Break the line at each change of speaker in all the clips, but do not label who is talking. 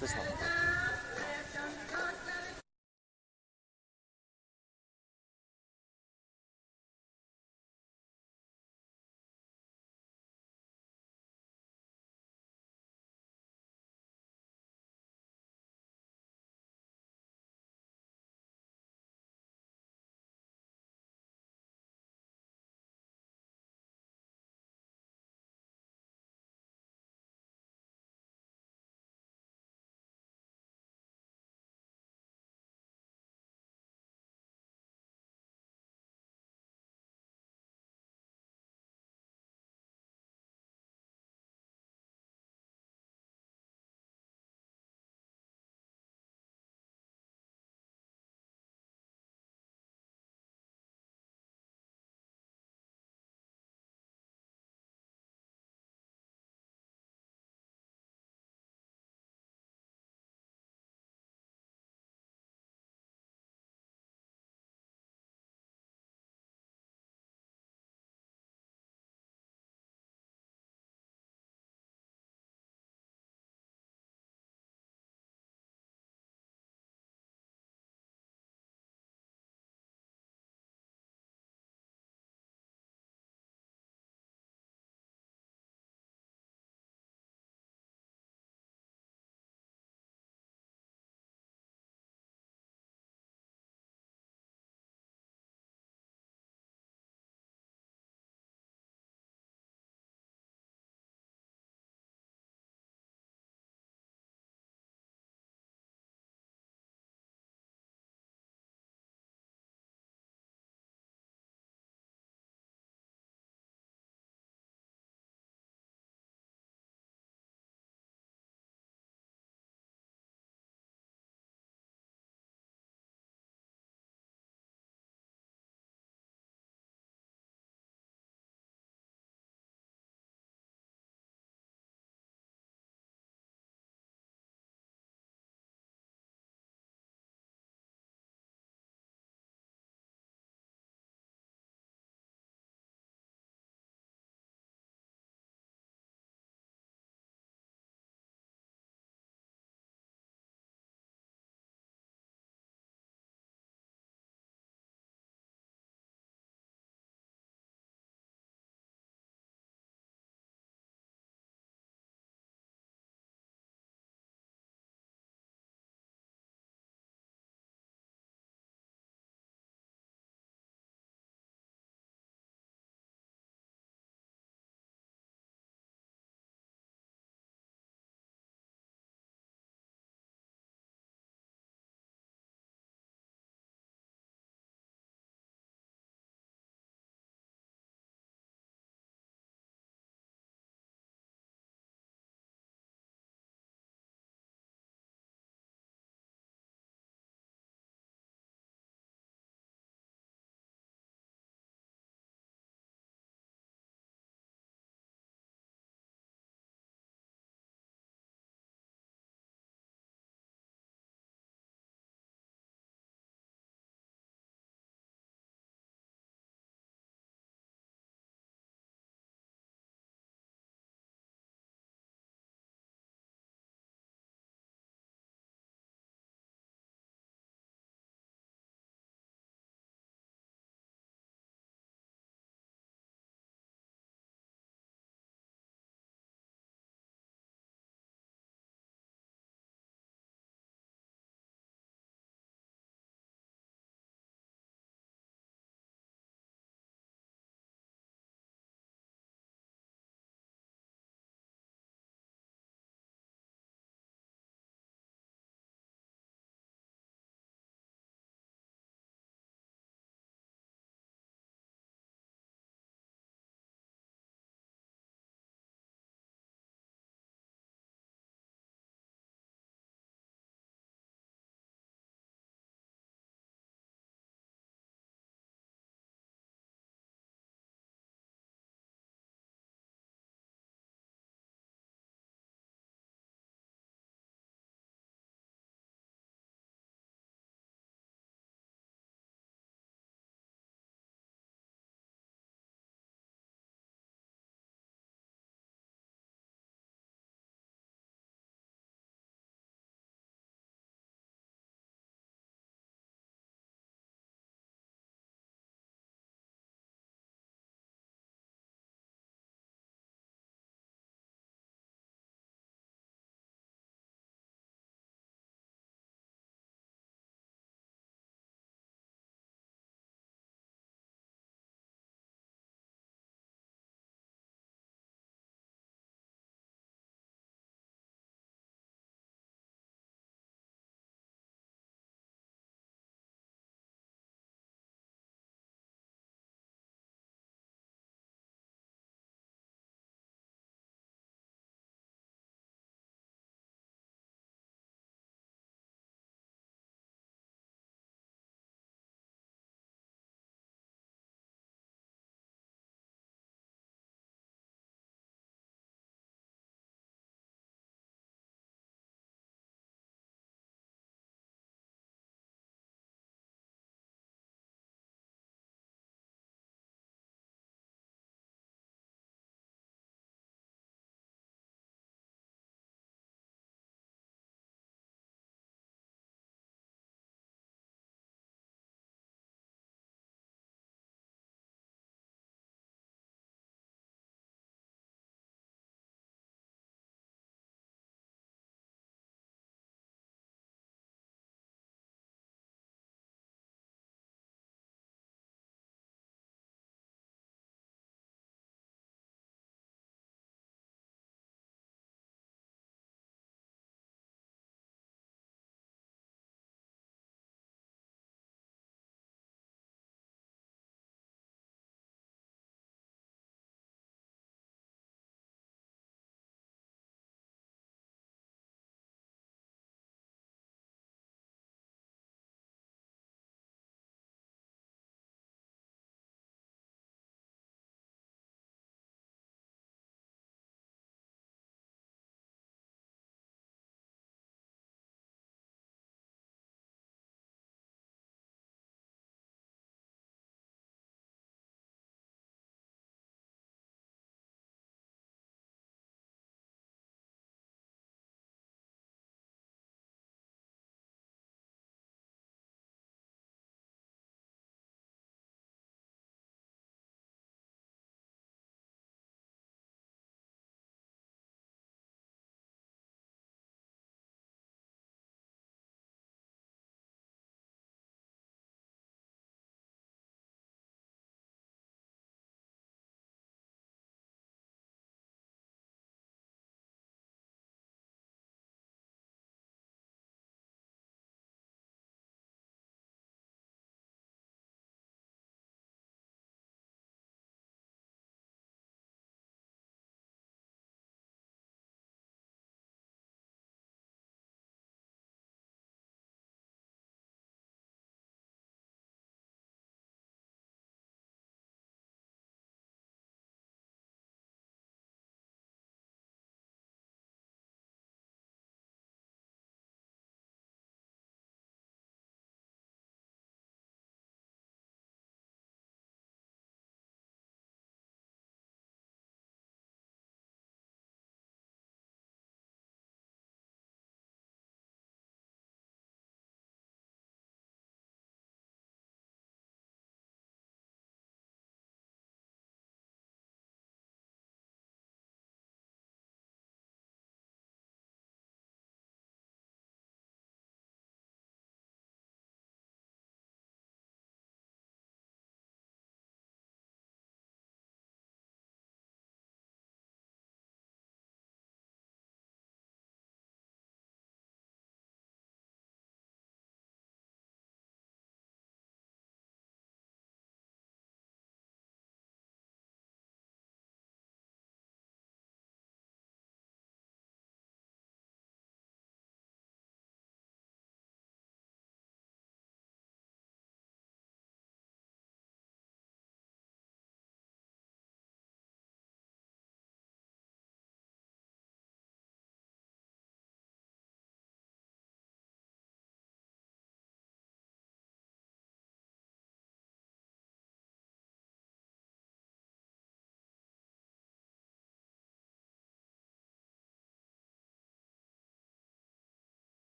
تسلم.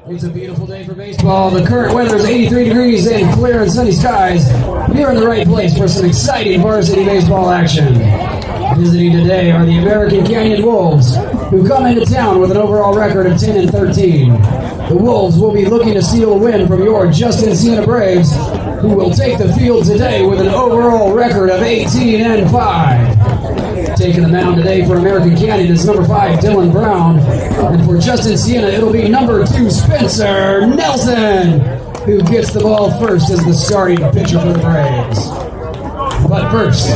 It's a beautiful day for baseball. The current weather is 83 degrees and clear and sunny skies. You're in the right place for some exciting varsity baseball action. Visiting today are the American Canyon Wolves, who come into town with an overall record of 10-13. The Wolves will be looking to steal a win from your Justin-Siena Braves, who will take the field today with an overall record of 18-5. Taking the mound today for American Canyon is number 5, Dylan Brown. And for Justin-Siena, it'll be number 2, Spencer Nelson, who gets the ball first as the starting pitcher for the Braves. But first,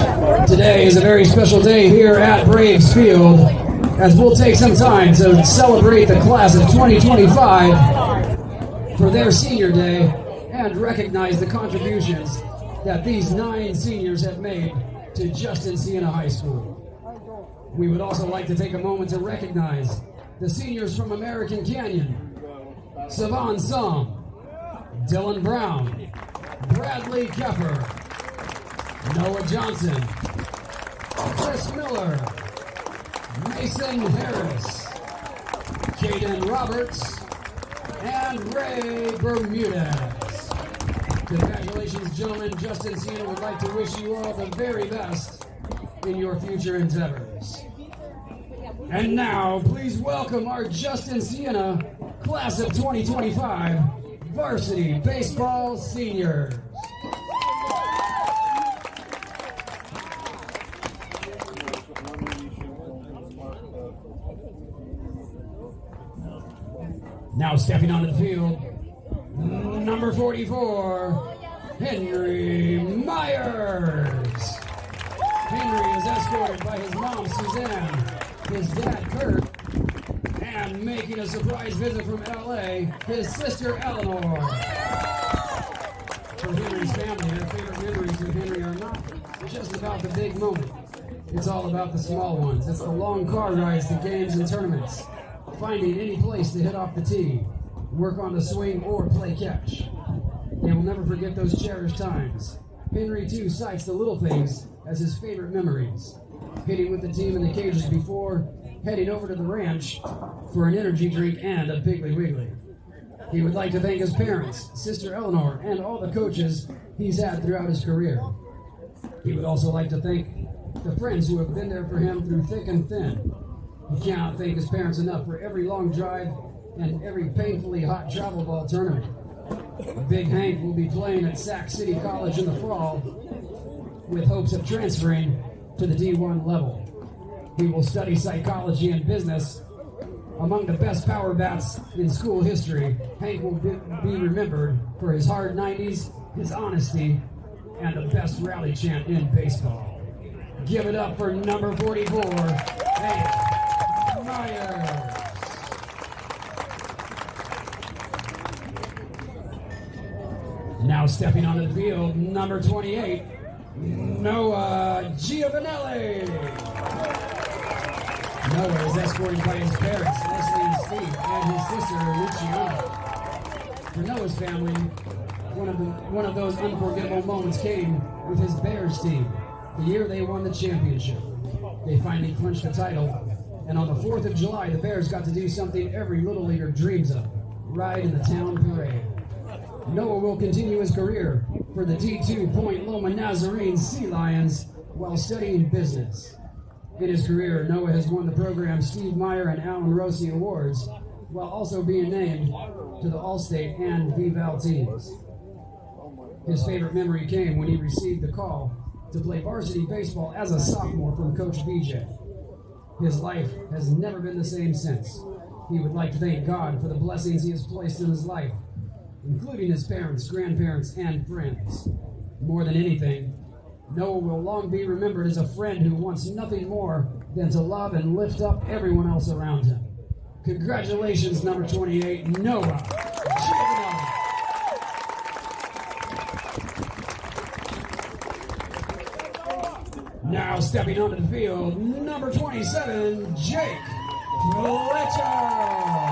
today is a very special day here at Braves Field, as we'll take some time to celebrate the class of 2025 for their senior day and recognize the contributions that these 9 seniors have made to Justin-Siena High School. We would also like to take a moment to recognize the seniors from American Canyon: Savan Song, Dylan Brown, Bradley Keffer, Noah Johnson, Chris Miller, Mason Harris, Caden Roberts, and Ray Bermudez. Congratulations, gentlemen. Justin-Siena would like to wish you all the very best in your future endeavors. And now, please welcome our Justin-Siena Class of 2025 Varsity Baseball Seniors. Now stepping onto the field, number 44, Henry Myers. Henry is escorted by his mom, Suzanne, his dad, Kurt, and making a surprise visit from LA, his sister, Eleanor. For Henry's family, their favorite memories of Henry are not just about the big moment. It's all about the small ones. It's the long car rides to games and tournaments, finding any place to hit off the tee, work on the swing, or play catch. They will never forget those cherished times. Henry, too, cites the little things as his favorite memories. Hitting with the team in the cages before heading over to the ranch for an energy drink and a Piggly Wiggly. He would like to thank his parents, sister Eleanor, and all the coaches he's had throughout his career. He would also like to thank the friends who have been there for him through thick and thin. He cannot thank his parents enough for every long drive and every painfully hot travel ball tournament. Big Hank will be playing at Sac City College in the fall with hopes of transferring to the D1 level. He will study psychology and business. Among the best power bats in school history, Hank will be remembered for his hard 90s, his honesty, and the best rally chant in baseball. Give it up for number 44, Hank Myers. Now stepping onto the field, number 28, Noah Giovanelli. Noah is escorted by his parents, Leslie and Steve, and his sister, Luciana. For Noah's family, one of those unforgettable moments came with his Bears team, the year they won the championship. They finally clinched the title, and on the 4th of July, the Bears got to do something every Little Leaguer dreams of: ride in the town parade. Noah will continue his career for the D2 Point Loma Nazarene Sea Lions while studying business. In his career, Noah has won the program Steve Meyer and Alan Rossi Awards, while also being named to the All-State and V-Val teams. His favorite memory came when he received the call to play varsity baseball as a sophomore from Coach BJ. His life has never been the same since. He would like to thank God for the blessings he has placed in his life, including his parents, grandparents, and friends. More than anything, Noah will long be remembered as a friend who wants nothing more than to love and lift up everyone else around him. Congratulations, number 28, Noah Giovanelli. Now stepping onto the field, number 27, Jake Fletcher.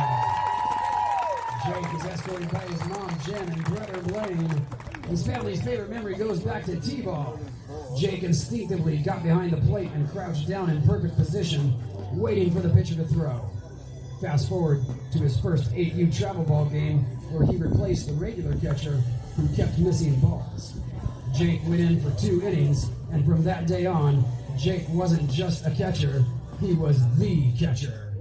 Jake is escorted by his mom, Jen, and brother, Blaine. His family's favorite memory goes back to T-ball. Jake instinctively got behind the plate and crouched down in perfect position, waiting for the pitcher to throw. Fast forward to his first 8U travel ball game where he replaced the regular catcher who kept missing balls. Jake went in for 2 innings, and from that day on, Jake wasn't just a catcher, he was the catcher.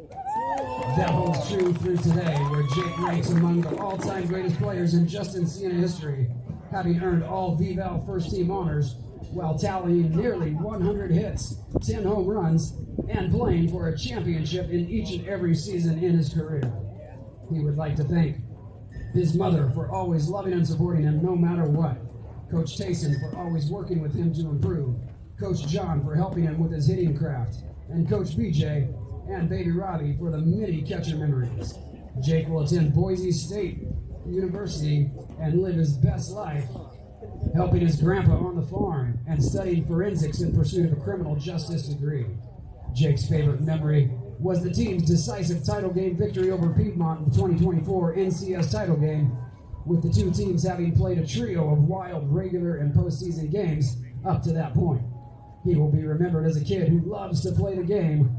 That holds true through today, where Jake ranks among the all-time greatest players in Justin-Siena history, having earned all VVAL first-team honors while tallying nearly 100 hits, 10 home runs, and playing for a championship in each and every season in his career. He would like to thank his mother for always loving and supporting him no matter what, Coach Tayson for always working with him to improve, Coach John for helping him with his hitting craft, and Coach BJ and Baby Robbie for the many catcher memories. Jake will attend Boise State University and live his best life, helping his grandpa on the farm and studying forensics in pursuit of a criminal justice degree. Jake's favorite memory was the team's decisive title game victory over Piedmont in the 2024 NCS title game, with the 2 teams having played a trio of wild regular and postseason games up to that point. He will be remembered as a kid who loves to play the game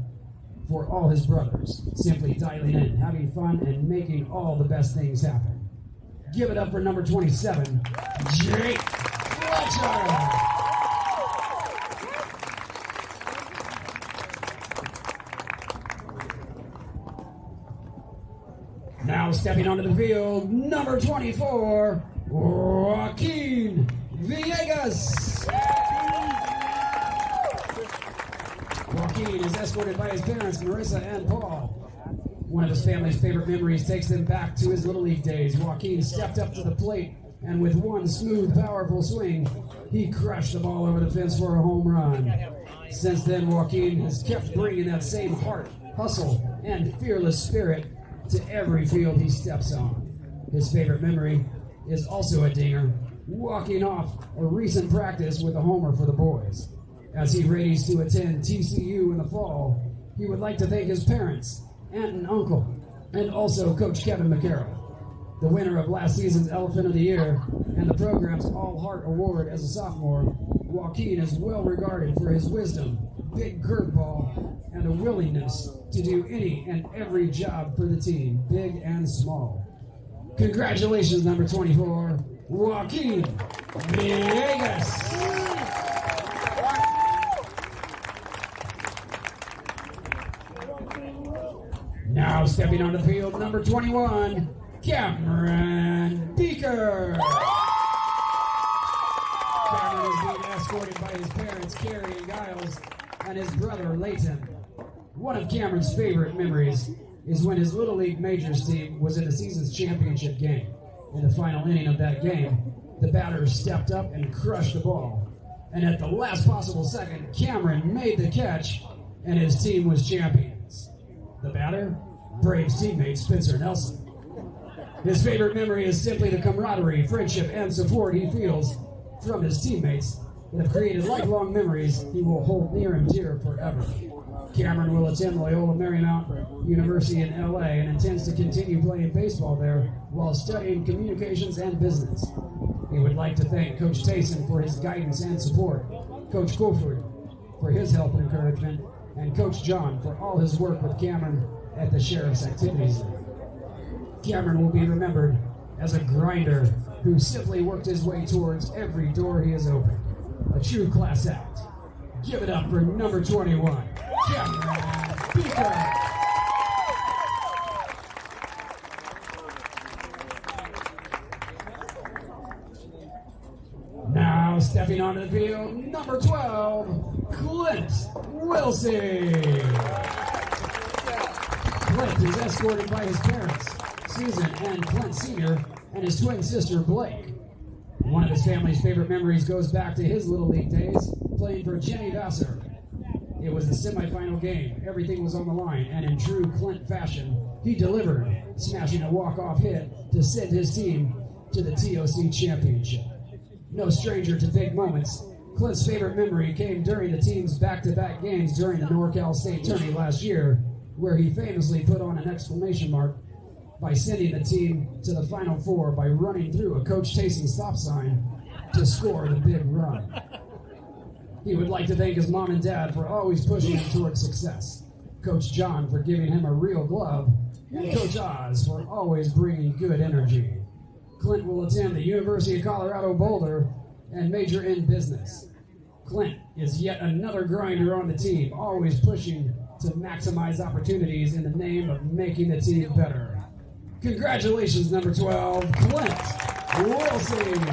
for all his brothers, simply dialing in, having fun, and making all the best things happen. Give it up for number 27, Jake Fletcher. Now stepping onto the field, number 24, Joaquin Villegas. Joaquin is escorted by his parents, Marissa and Paul. One of his family's favorite memories takes them back to his Little League days. Joaquin stepped up to the plate, and with one smooth, powerful swing, he crushed the ball over the fence for a home run. Since then, Joaquin has kept bringing that same heart, hustle, and fearless spirit to every field he steps on. His favorite memory is also a dinger, walking off a recent practice with a homer for the boys. As he readies to attend TCU in the fall, he would like to thank his parents, aunt and uncle, and also Coach Kevin McCarroll, the winner of last season's Elephant of the Year and the program's All-Heart Award as a sophomore. Joaquin is well regarded for his wisdom, big curveball, and a willingness to do any and every job for the team, big and small. Congratulations, number 24, Joaquin Villegas. Now stepping onto the field, number 21, Cameron Beaker. Cameron is being escorted by his parents, Carrie and Giles, and his brother, Leighton. One of Cameron's favorite memories is when his Little League Majors team was in the season's championship game. In the final inning of that game, the batter stepped up and crushed the ball. And at the last possible second, Cameron made the catch, and his team was champions. The batter, Braves teammate Spencer Nelson. His favorite memory is simply the camaraderie, friendship, and support he feels from his teammates that have created lifelong memories he will hold near and dear forever. Cameron will attend Loyola Marymount University in LA and intends to continue playing baseball there while studying communications and business. He would like to thank Coach Tayson for his guidance and support, Coach Colford for his help and encouragement, and Coach John for all his work with Cameron at the Sheriff's Activities League. Cameron will be remembered as a grinder who simply worked his way towards every door he has opened. A true class act. Give it up for number 21, Cameron Beaker. Now stepping onto the field, number 12, Clint Wilson. Clint is escorted by his parents, Susan and Clint Sr., and his twin sister, Blake. One of his family's favorite memories goes back to his Little League days, playing for Jenny Vassar. It was the semifinal game. Everything was on the line, and in true Clint fashion, he delivered, smashing a walk-off hit to send his team to the TOC championship. No stranger to big moments, Clint's favorite memory came during the team's back-to-back games during the NorCal State Tourney last year, where he famously put on an exclamation mark by sending the team to the Final Four by running through a Coach Tayson stop sign to score the big run. He would like to thank his mom and dad for always pushing him towards success, Coach John for giving him a real glove, and Coach Oz for always bringing good energy. Clint will attend the University of Colorado Boulder and major in business. Clint is yet another grinder on the team, always pushing to maximize opportunities in the name of making the team better. Congratulations, number 12, Clint Wilson.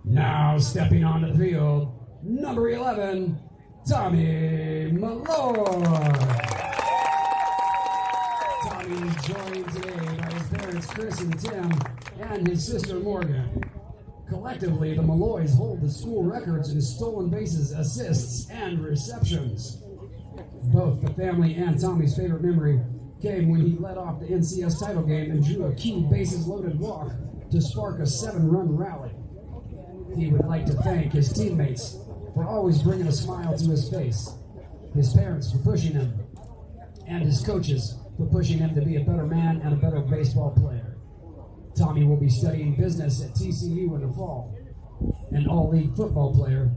Now stepping onto the field, number 11, Tommy Malloy. Tommy is joined today by his parents Chris and Tim and his sister Morgan. Collectively, the Malloys hold the school records in stolen bases, assists, and receptions. Both the family and Tommy's favorite memory came when he led off the NCS title game and drew a key bases-loaded walk to spark a 7-run rally. He would like to thank his teammates for always bringing a smile to his face, his parents for pushing him, and his coaches for pushing him to be a better man and a better baseball player. Tommy will be studying business at TCU in the fall. An all-league football player,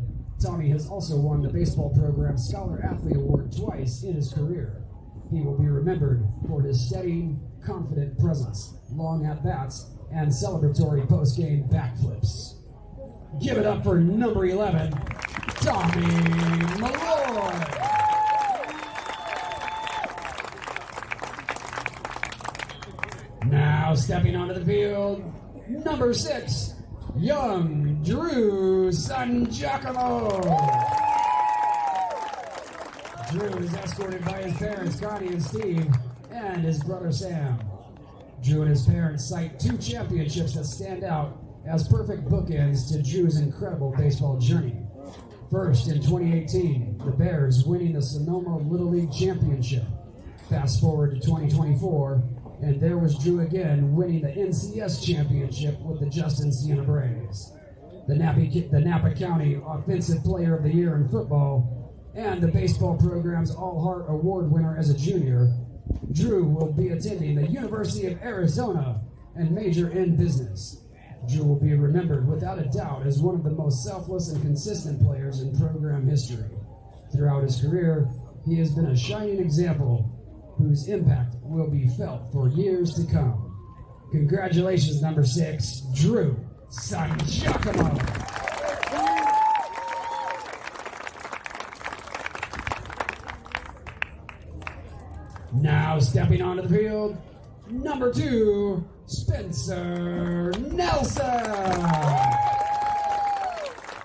Tommy has also won the baseball program's Scholar Athlete Award twice in his career. He will be remembered for his steady, confident presence, long at-bats, and celebratory post-game backflips. Give it up for number 11, Tommy Malloy. Now stepping onto the field, number 6, young Drew Sangiacomo. Drew is escorted by his parents, Connie and Steve, and his brother Sam. Drew and his parents cite 2 championships that stand out as perfect bookends to Drew's incredible baseball journey. First, in 2018, the Bears winning the Sonoma Little League Championship. Fast forward to 2024, and there was Drew again winning the NCS Championship with the Justin-Siena Braves. The Napa County Offensive Player of the Year in football, and the baseball program's All-Heart Award winner as a junior, Drew will be attending the University of Arizona and major in business. Drew will be remembered without a doubt as one of the most selfless and consistent players in program history. Throughout his career, he has been a shining example whose impact will be felt for years to come. Congratulations, number 6, Drew Sangiacomo. Now stepping onto the field, number 2, Spencer Nelson.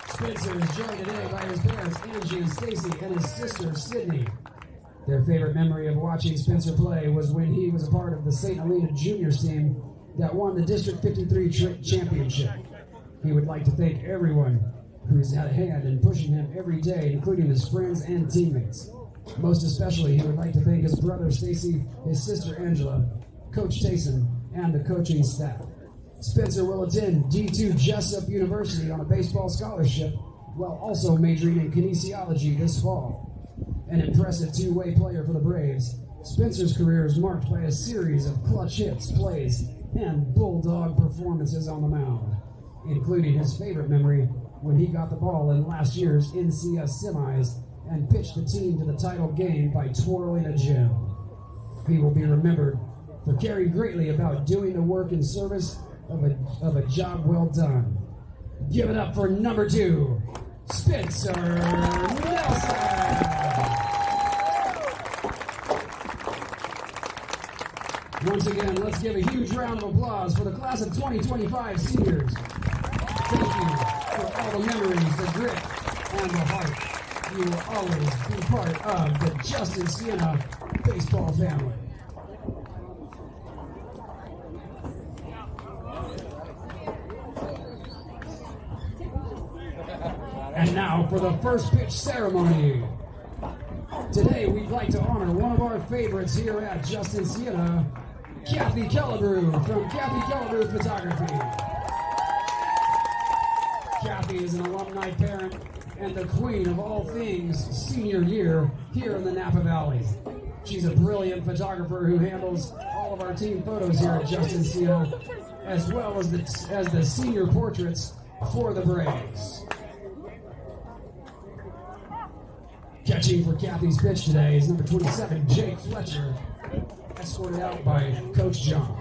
Spencer is joined today by his parents, Angie and Stacy, and his sister, Sydney. Their favorite memory of watching Spencer play was when he was a part of the St. Helena Juniors team that won the District 53 championship. He would like to thank everyone who's had a hand in pushing him every day, including his friends and teammates. Most especially, he would like to thank his brother Stacy, his sister Angela, Coach Tayson, and the coaching staff. Spencer will attend D2 Jessup University on a baseball scholarship while also majoring in kinesiology this fall. An impressive two-way player for the Braves, Spencer's career is marked by a series of clutch hits, plays, and bulldog performances on the mound, including his favorite memory when he got the ball in last year's NCS semis and pitched the team to the title game by twirling a gem. He will be remembered for caring greatly about doing the work in service of a job well done. Give it up for number 2, Spencer Nelson. Once again, let's give a huge round of applause for the class of 2025 seniors. Thank you for all the memories, the grit, and the heart. You will always be part of the Justin-Siena baseball family. And now for the first pitch ceremony. Today we'd like to honor one of our favorites here at Justin-Siena, Kathy Kellebrew from Kathy Kellebrew Photography. Kathy is an alumni parent and the queen of all things senior year here in the Napa Valley. She's a brilliant photographer who handles all of our team photos here at Justin-Siena, as well as the senior portraits for the Braves. Catching for Kathy's pitch today is number 27, Jake Fletcher, escorted out by Coach John.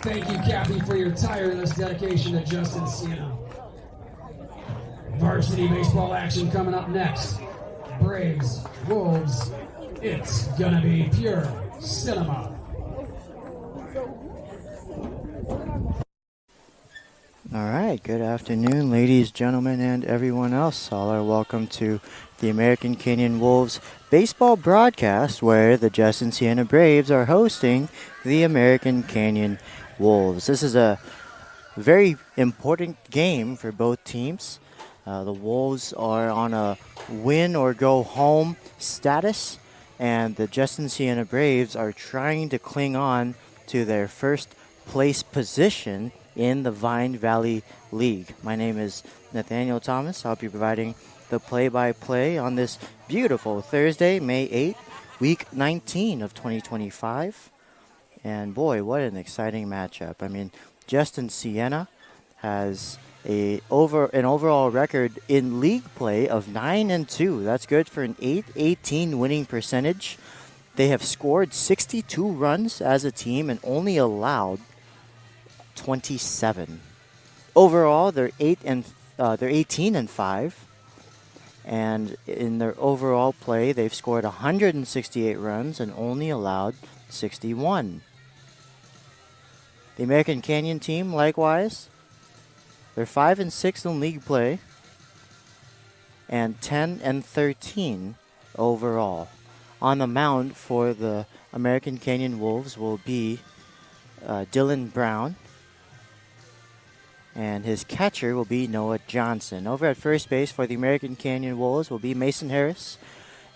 Thank you, Kathy, for your tireless dedication to Justin-Siena. Varsity baseball action coming up next. Braves, Wolves, it's gonna be pure cinema.
All right, good afternoon, ladies, gentlemen, and everyone else. All are welcome to the American Canyon Wolves baseball broadcast, where the Justin-Siena Braves are hosting the American Canyon Wolves. This is a very important game for both teams. The Wolves are on a win or go home status, and the Justin-Siena Braves are trying to cling on to their first place position in the Vine Valley League. My name is Nathaniel Thomas. I'll be providing the play-by-play on this beautiful Thursday, May 8th, week 19 of 2025. And boy, what an exciting matchup. I mean, Justin-Siena has an overall record in league play of 9-2. That's good for an 818 winning percentage. They have scored 62 runs as a team and only allowed 27. Overall, they're 18-5. And in their overall play, they've scored 168 runs and only allowed 61. The American Canyon team, likewise, they're 5-6 in league play and 10-13 overall. On the mound for the American Canyon Wolves will be Dylan Brown, and his catcher will be Noah Johnson. Over at first base for the American Canyon Wolves will be Mason Harris.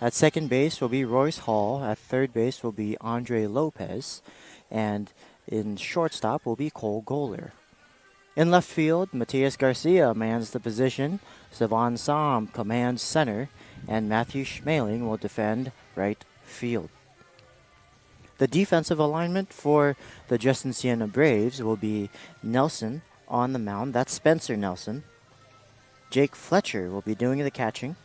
At second base will be Royce Hall. At third base will be Andre Lopez. And in shortstop will be Cole Goller. In left field, Matias Garcia mans the position. Savon Sam commands center. And Matthew Schmaling will defend right field. The defensive alignment for the Justin-Siena Braves will be Nelson on the mound. That's Spencer Nelson. Jake Fletcher will be doing the catching.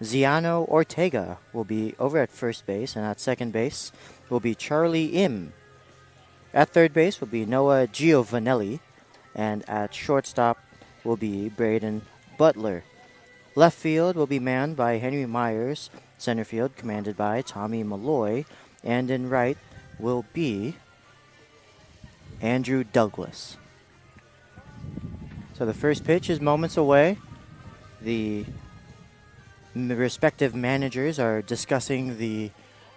Ziano Ortega will be over at first base, and at second base will be Charlie Im. At third base will be Noah Giovanelli, and at shortstop will be Braden Butler. Left field will be manned by Henry Myers, center field commanded by Tommy Malloy, and in right will be Andrew Douglas. So the first pitch is moments away. The respective managers are discussing the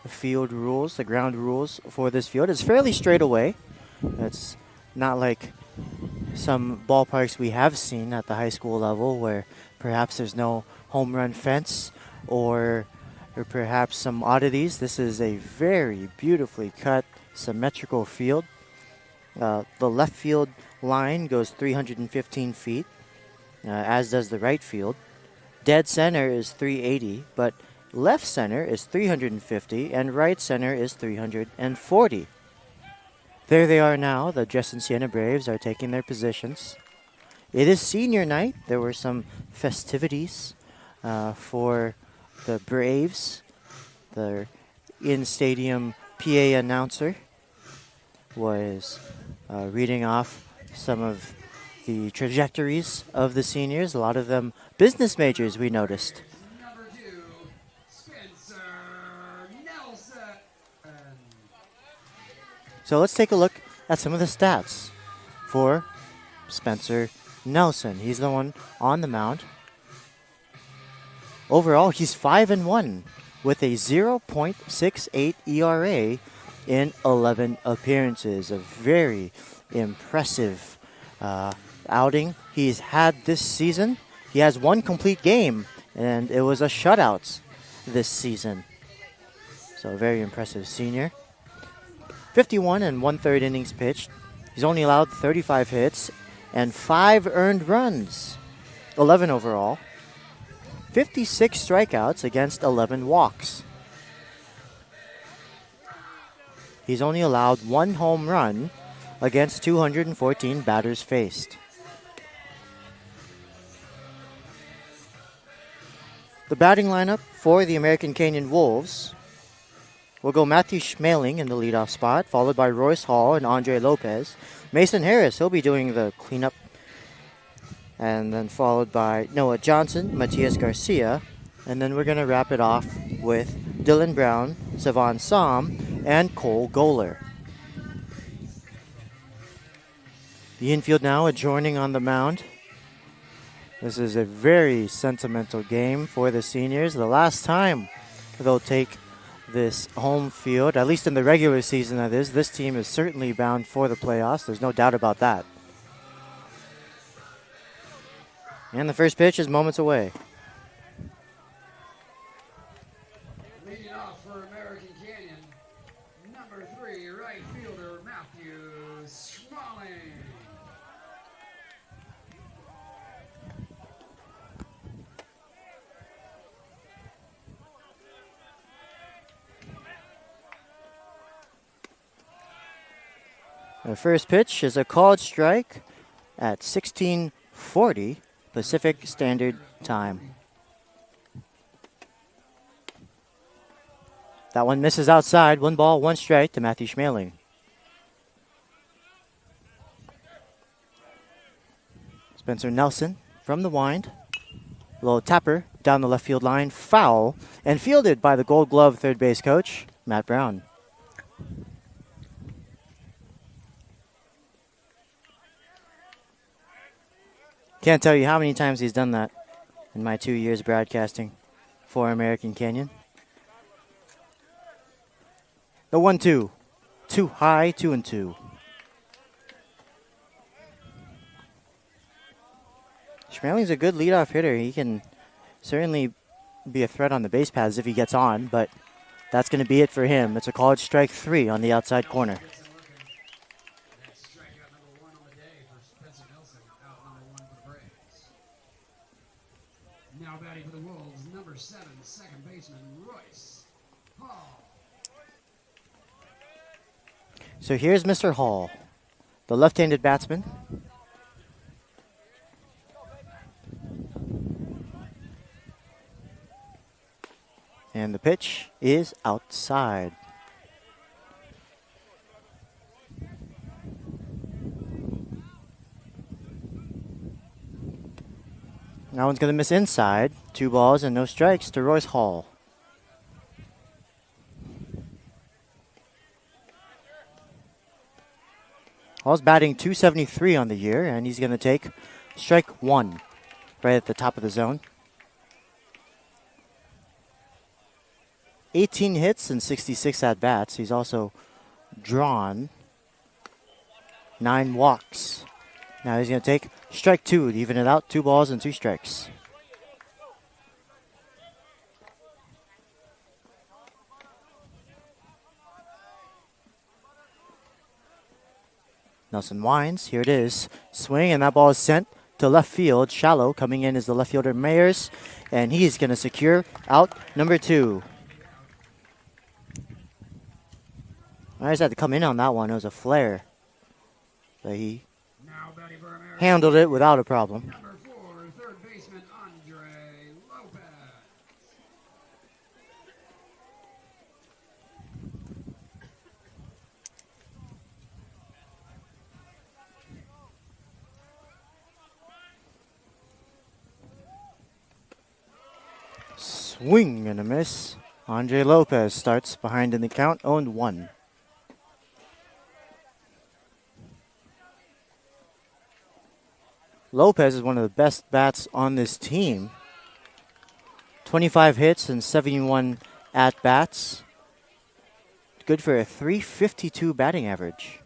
field rules, the ground rules for this field. It's fairly straight away. It's not like some ballparks we have seen at the high school level where perhaps there's no home run fence or perhaps some oddities. This is a very beautifully cut, symmetrical field. The left field line goes 315 feet, as does the right field. Dead center is 380, but left center is 350, and right center is 340. There they are now. The Justin-Siena Braves are taking their positions. It is senior night. There were some festivities for the Braves. The in-stadium PA announcer was reading off some of the trajectories of the seniors. A lot of them business majors, we noticed.
Number 2, Spencer Nelson.
So let's take a look at some of the stats for Spencer Nelson. He's the one on the mound. Overall, he's 5-1 with a 0.68 ERA in 11 appearances. A very impressive outing he's had this season. He has one complete game, and it was a shutout this season. So a very impressive senior. 51 1/3 innings pitched. He's only allowed 35 hits and 5 earned runs. 11 overall, 56 strikeouts against 11 walks. He's only allowed 1 home run against 214 batters faced. The batting lineup for the American Canyon Wolves will go Matthew Schmeling in the leadoff spot, followed by Royce Hall and Andre Lopez. Mason Harris, he'll be doing the cleanup. And then followed by Noah Johnson, Matias Garcia. And then we're going to wrap it off with Dylan Brown, Savon Som, and Cole Goler. The infield now adjoining on the mound. This is a very sentimental game for the seniors. The last time they'll take this home field, at least in the regular season that is, this team is certainly bound for the playoffs. There's no doubt about that. And the first pitch is moments away.
Leading off for American Canyon, number 3, right fielder Matthew Schmeling.
The first pitch is a called strike at 16:40 Pacific Standard Time. That one misses outside. 1 ball, 1 strike to Matthew Schmeling. Spencer Nelson from the wind. Little tapper down the left field line. Foul and fielded by the Gold Glove third base coach, Matt Brown. Can't tell you how many times he's done that in my 2 years broadcasting for American Canyon. The 1-2. Too high, 2-2. Schmeling's a good leadoff hitter. He can certainly be a threat on the base paths if he gets on, but that's going to be it for him. It's a called strike 3 on the outside corner.
Now batting for the Wolves, number 7, second baseman Royce Hall.
So here's Mr. Hall, the left-handed batsman. And the pitch is outside. That one's going to miss inside. 2 balls and no strikes to Royce Hall. Hall's batting .273 on the year, and he's going to take strike 1 right at the top of the zone. 18 hits and 66 at-bats. He's also drawn 9 walks. Now he's going to take strike 2 to even it out. 2 balls and 2 strikes. Nelson winds. Here it is. Swing, and that ball is sent to left field. Shallow coming in is the left fielder Mayers, and he's going to secure out number 2. I just had to come in on that one. It was a flare. But he handled it without a problem.
Number 4, third baseman Andre Lopez.
Swing and a miss. Andre Lopez starts behind in the count, 0-1. Lopez is one of the best bats on this team. 25 hits and 71 at-bats. Good for a .352 batting average.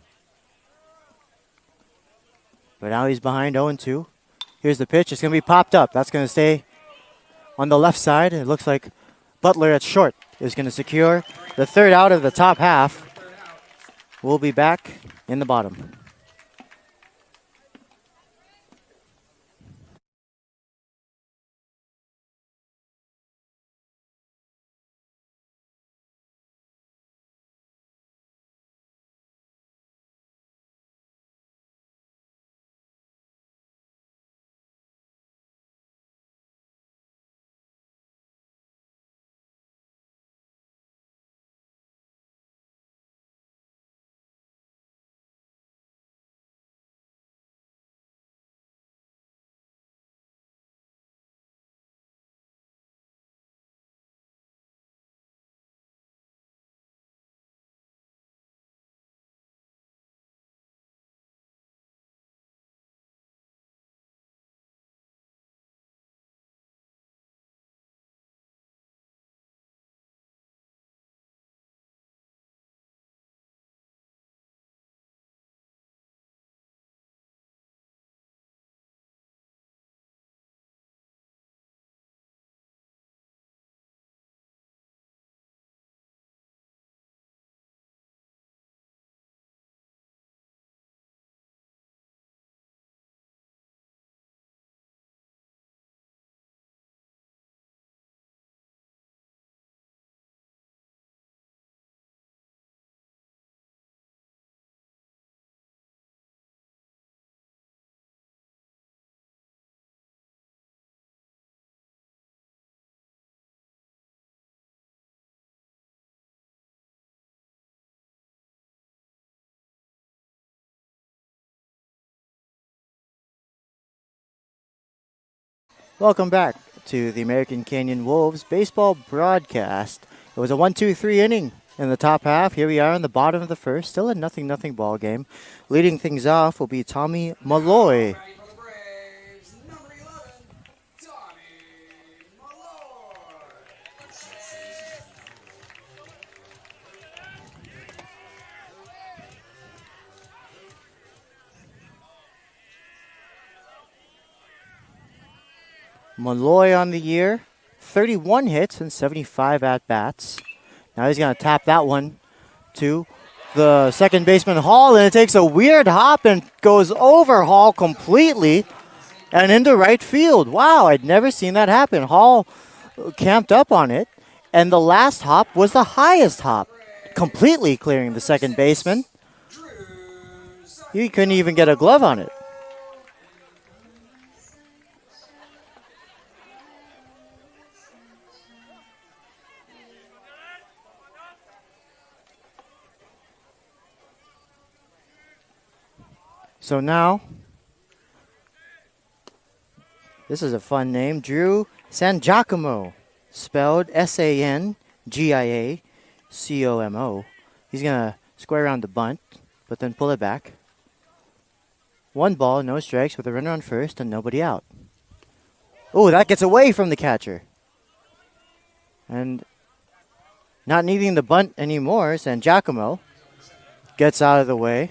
But now he's behind 0-2. Here's the pitch. It's going to be popped up. That's going to stay on the left side. It looks like Butler at short is going to secure the 3rd out of the top half. We'll be back in the bottom. Welcome back to the American Canyon Wolves baseball broadcast. It was a 1-2-3 inning in the top half. Here we are in the bottom of the first, still a 0-0 ball game. Leading things off will be Tommy Malloy. Malloy on the year, 31 hits and 75 at-bats. Now he's going to tap that one to the second baseman Hall, and it takes a weird hop and goes over Hall completely and into right field. Wow, I'd never seen that happen. Hall camped up on it, and the last hop was the highest hop, completely clearing the second baseman. He couldn't even get a glove on it. So now, this is a fun name, Drew Sangiacomo, spelled Sangiacomo. He's going to square around the bunt, but then pull it back. 1 ball, no strikes with a runner on first and nobody out. Oh, that gets away from the catcher. And not needing the bunt anymore, Sangiacomo gets out of the way.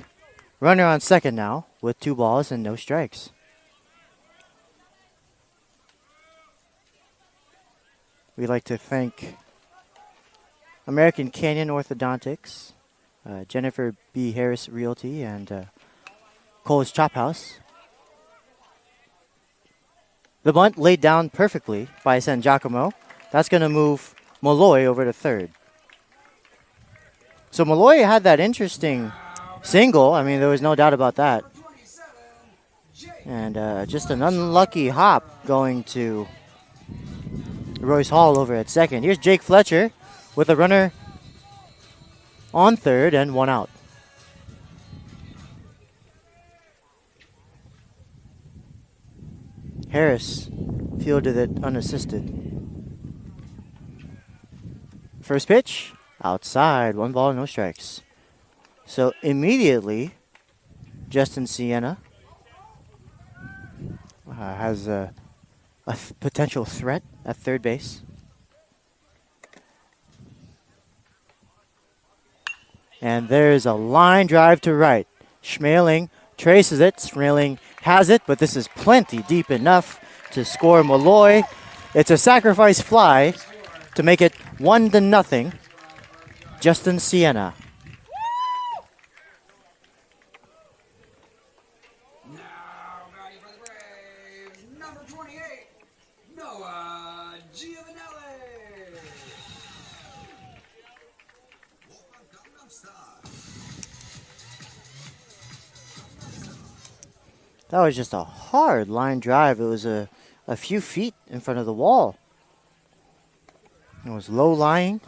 Runner on second now with 2 balls and no strikes. We'd like to thank American Canyon Orthodontics, Jennifer B. Harris Realty, and Cole's Chop House. The bunt laid down perfectly by Sangiacomo. That's going to move Malloy over to third. So Malloy had that interesting single. I mean, there was no doubt about that. And just an unlucky hop going to Royce Hall over at second. Here's Jake Fletcher with a runner on third and 1 out. Harris fielded it unassisted. First pitch, outside, 1 ball, no strikes. So immediately, Justin-Siena has a potential threat at third base. And there's a line drive to right. Schmeling traces it. Schmeling has it, but this is plenty deep enough to score Malloy. It's a sacrifice fly to make it 1-0. Justin-Siena. That was just a hard line drive. It was a few feet in front of the wall. It was low lying.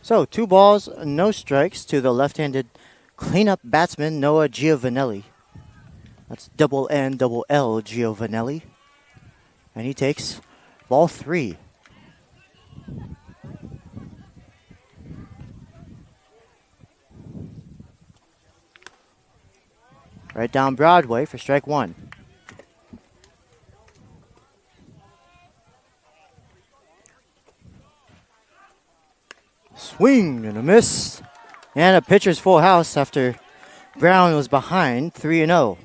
So 2 balls, no strikes to the left-handed cleanup batsman Noah Giovanelli. That's double N, double L Giovanelli. And he takes ball 3. Right down Broadway for strike 1. Swing and a miss. And a pitcher's full house after Brown was behind 3-0.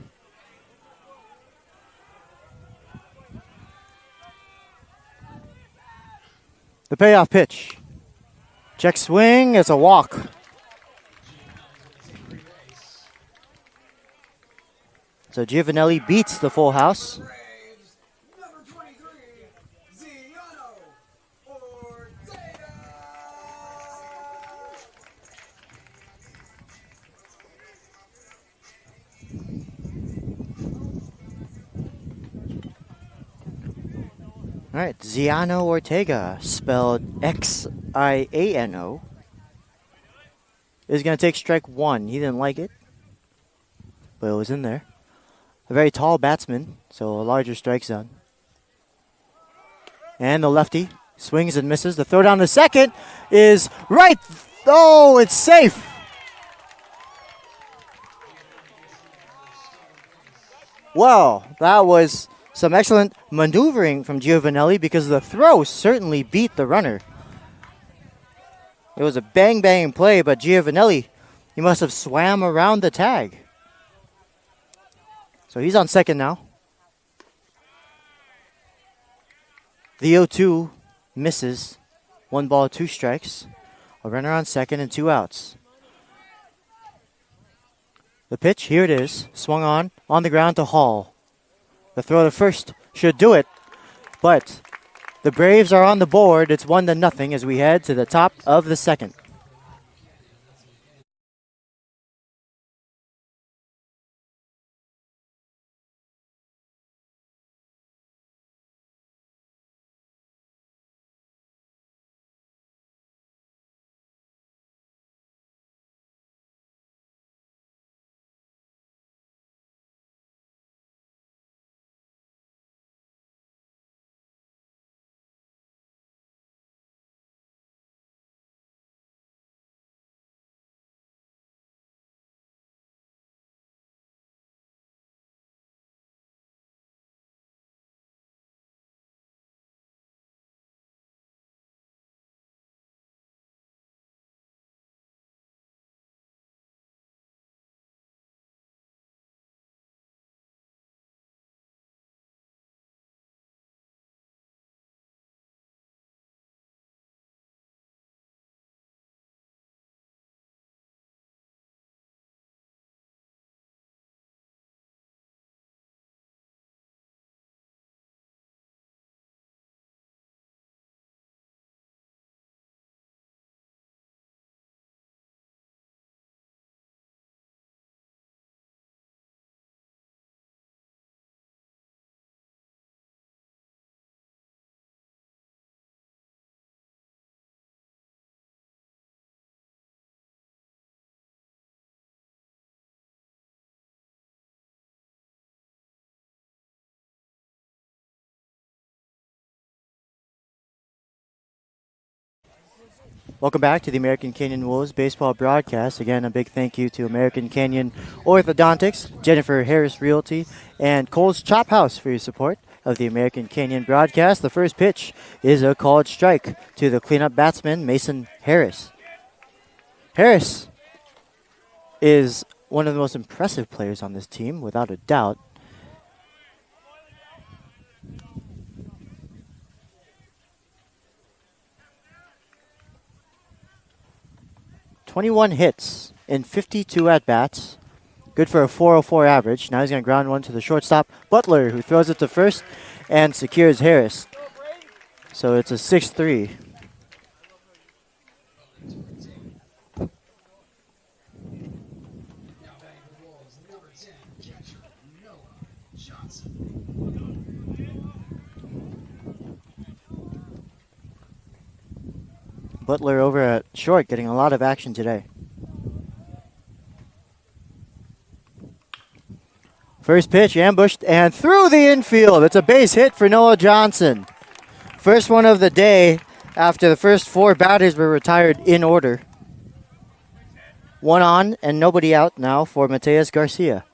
The payoff pitch. Check swing. It's a walk. So Giovanelli beats the full house. All right, Ziano Ortega, spelled Xiano, is going to take strike one. He didn't like it, but it was in there. A very tall batsman, so a larger strike zone. And the lefty swings and misses. The throw down to second is right. Oh, it's safe. Well, that was some excellent maneuvering from Giovanelli because the throw certainly beat the runner. It was a bang play, but Giovanelli, he must have swam around the tag. So he's on second now. The 0-2 misses. 1 ball, 2 strikes. A runner on second and 2 outs. The pitch, here it is. Swung on the ground to Hall. The throw to first should do it, but the Braves are on the board. It's 1-0 as we head to the top of the second. Welcome back to the American Canyon Wolves baseball broadcast. Again, a big thank you to American Canyon Orthodontics, Jennifer Harris Realty, and Cole's Chop House for your support of the American Canyon broadcast. The first pitch is a called strike to the cleanup batsman, Mason Harris. Harris is one of the most impressive players on this team, without a doubt. "21 hits in 52 at-bats. Good for a 404 average. Now he's going to ground one to the shortstop, Butler, who throws it to first and secures Harris. So it's a 6-3. Butler over at short, getting a lot of action today. First pitch ambushed and through the infield. It's a base hit for Noah Johnson. First one of the day after the first 4 batters were retired in order. 1 on and nobody out now for Mateus Garcia.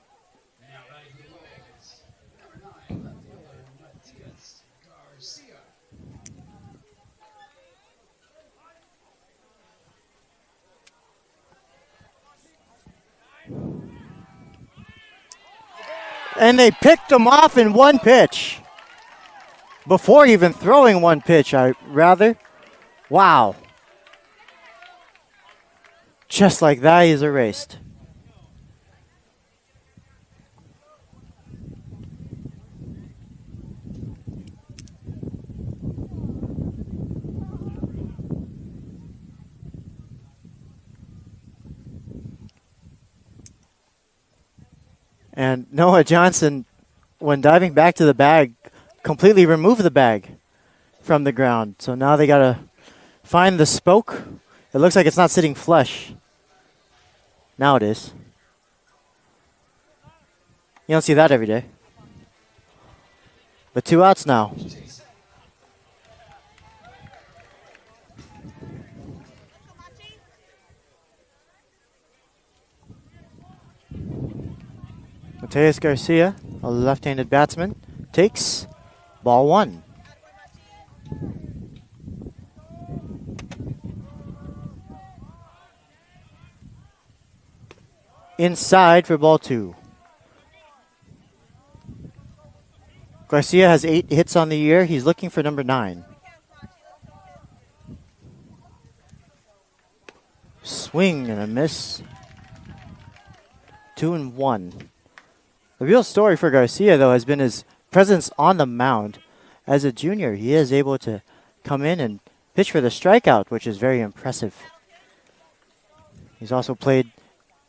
And they picked him off in 1 pitch. Before even throwing 1 pitch, Wow. Just like that, he's erased. And Noah Johnson, when diving back to the bag, completely removed the bag. from the ground. So now they got to find the spoke. It looks like it's not sitting flush. Now it is. You don't see that every day. But 2 outs now. Mateus Garcia, a left-handed batsman, takes ball 1. Inside for ball 2. Garcia has 8 hits on the year. He's looking for number 9. Swing and a miss. 2-1. The real story for Garcia, though, has been his presence on the mound. As a junior, he is able to come in and pitch for the strikeout, which is very impressive. He's also played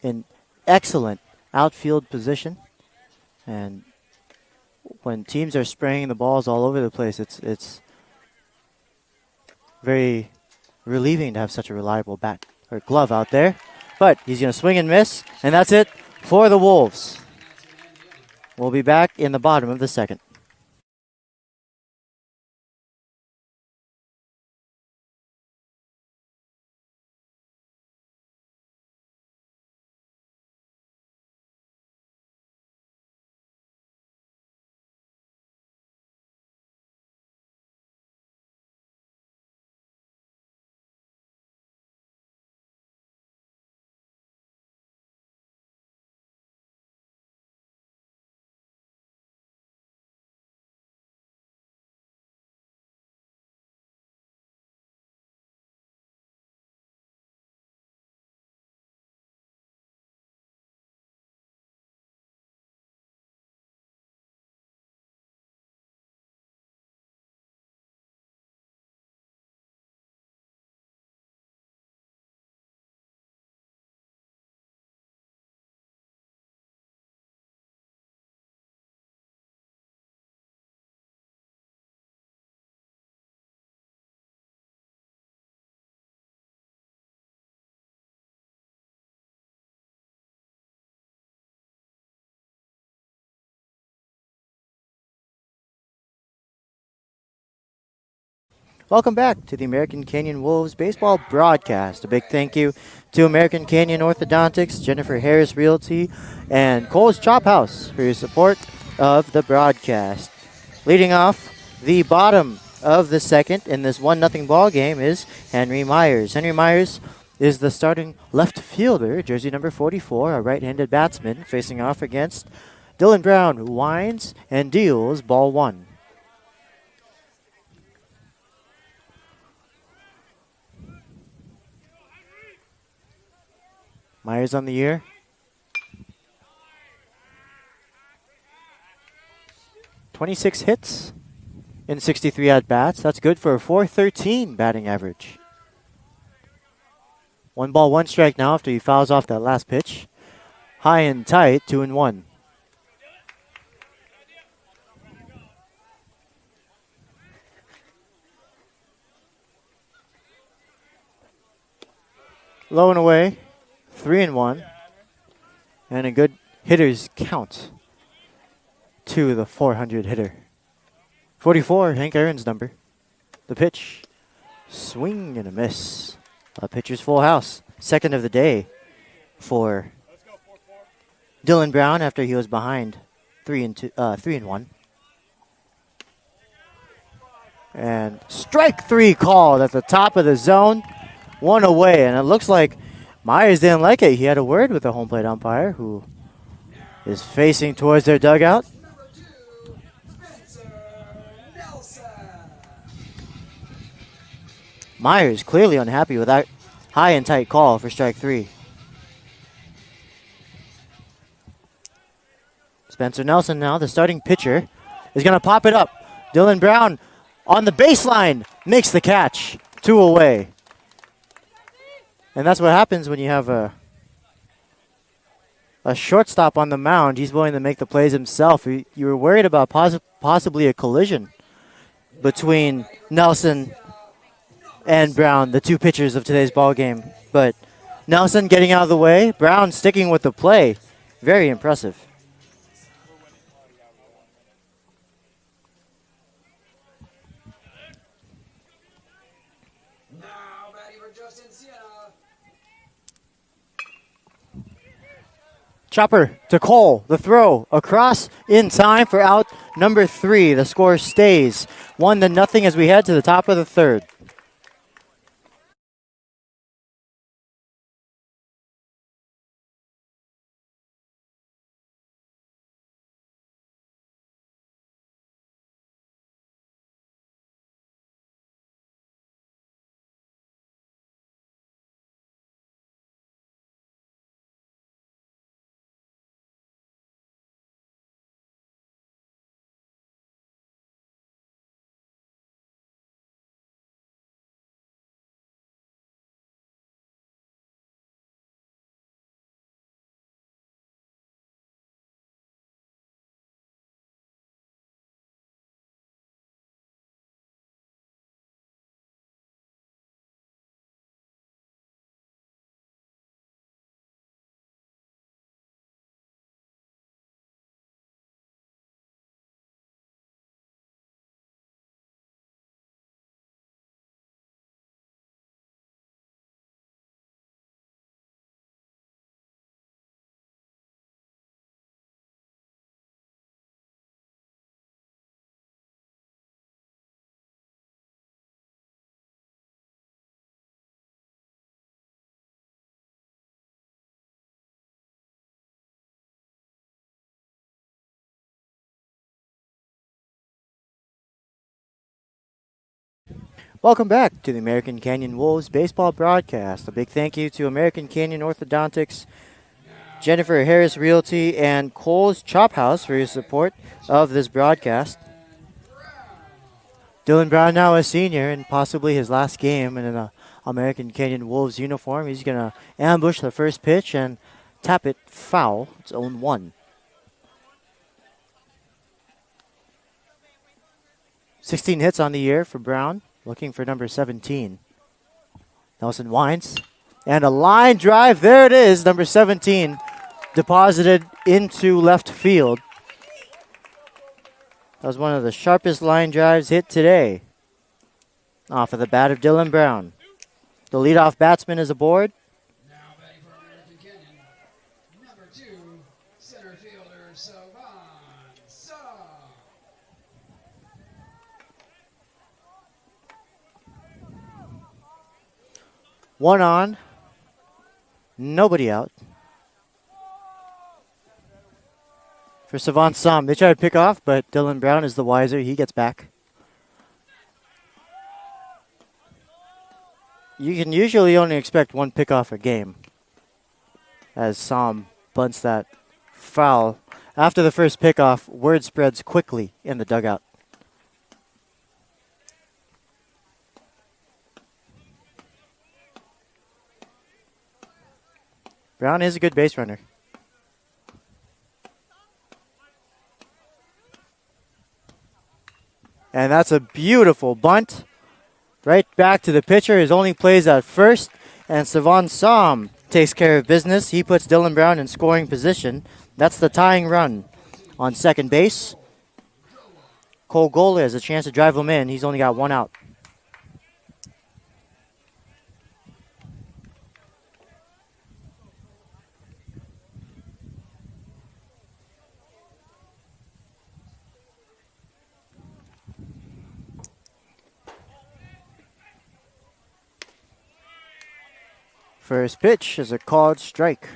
in excellent outfield position. And when teams are spraying the balls all over the place, it's very relieving to have such a reliable bat or glove out there. But he's going to swing and miss, and that's it for the Wolves. We'll be back in the bottom of the second. Welcome back to the American Canyon Wolves baseball broadcast. A big thank you to American Canyon Orthodontics, Jennifer Harris Realty, and Cole's Chop House for your support of the broadcast. Leading off the bottom of the second in this 1-0 ball game is Henry Myers. Henry Myers is the starting left fielder, jersey number 44, a right-handed batsman, facing off against Dylan Brown, who winds and deals ball 1. Myers on the year. 26 hits in 63 at-bats. That's good for a .413 batting average. 1 ball, 1 strike now after he fouls off that last pitch. High and tight, 2-1. Low and away. 3-1, and a good hitter's count to the 400 hitter. 44, Hank Aaron's number. The pitch, swing and a miss. A pitcher's full house. Second of the day for Dylan Brown after he was behind 3-1. And strike 3 called at the top of the zone. 1 away, and it looks like Myers didn't like it. He had a word with the home plate umpire, who is facing towards their dugout. Myers clearly unhappy with that high and tight call for strike 3. Spencer Nelson now, the starting pitcher, is going to pop it up. Dylan Brown on the baseline makes the catch. 2 away. And that's what happens when you have a shortstop on the mound. He's willing to make the plays himself. You were worried about possibly a collision between Nelson and Brown, the two pitchers of today's ball game. But Nelson getting out of the way, Brown sticking with the play. Very impressive.
Now batting for Justin-Siena.
Chopper to Cole, the throw across in time for out number 3. The score stays 1-0 as we head to the top of the third. Welcome back to the American Canyon Wolves baseball broadcast. A big thank you to American Canyon Orthodontics, Jennifer Harris Realty, and Cole's Chop House for your support of this broadcast. Dylan Brown, now a senior, and possibly his last game in an American Canyon Wolves uniform. He's going to ambush the first pitch and tap it foul. It's 0-1. 16 hits on the year for Brown. Looking for number 17. Nelson winds. And a line drive. There it is. Number 17 deposited into left field. That was one of the sharpest line drives hit today. Off of the bat of Dylan Brown. The leadoff batsman is aboard.
Now batting for American Canyon, number 2, center fielder Justin-Siena.
1 on. Nobody out. For Justin-Siena, they try to pick off, but Dylan Brown is the wiser. He gets back. You can usually only expect one pickoff a game, as Sam bunts that foul. After the first pickoff, word spreads quickly in the dugout. Brown is a good base runner. And that's a beautiful bunt. Right back to the pitcher. His only plays at first. And Justin-Siena takes care of business. He puts Dylan Brown in scoring position. That's the tying run on second base. Cole Gola has a chance to drive him in. He's only got 1 out. First pitch is a called strike.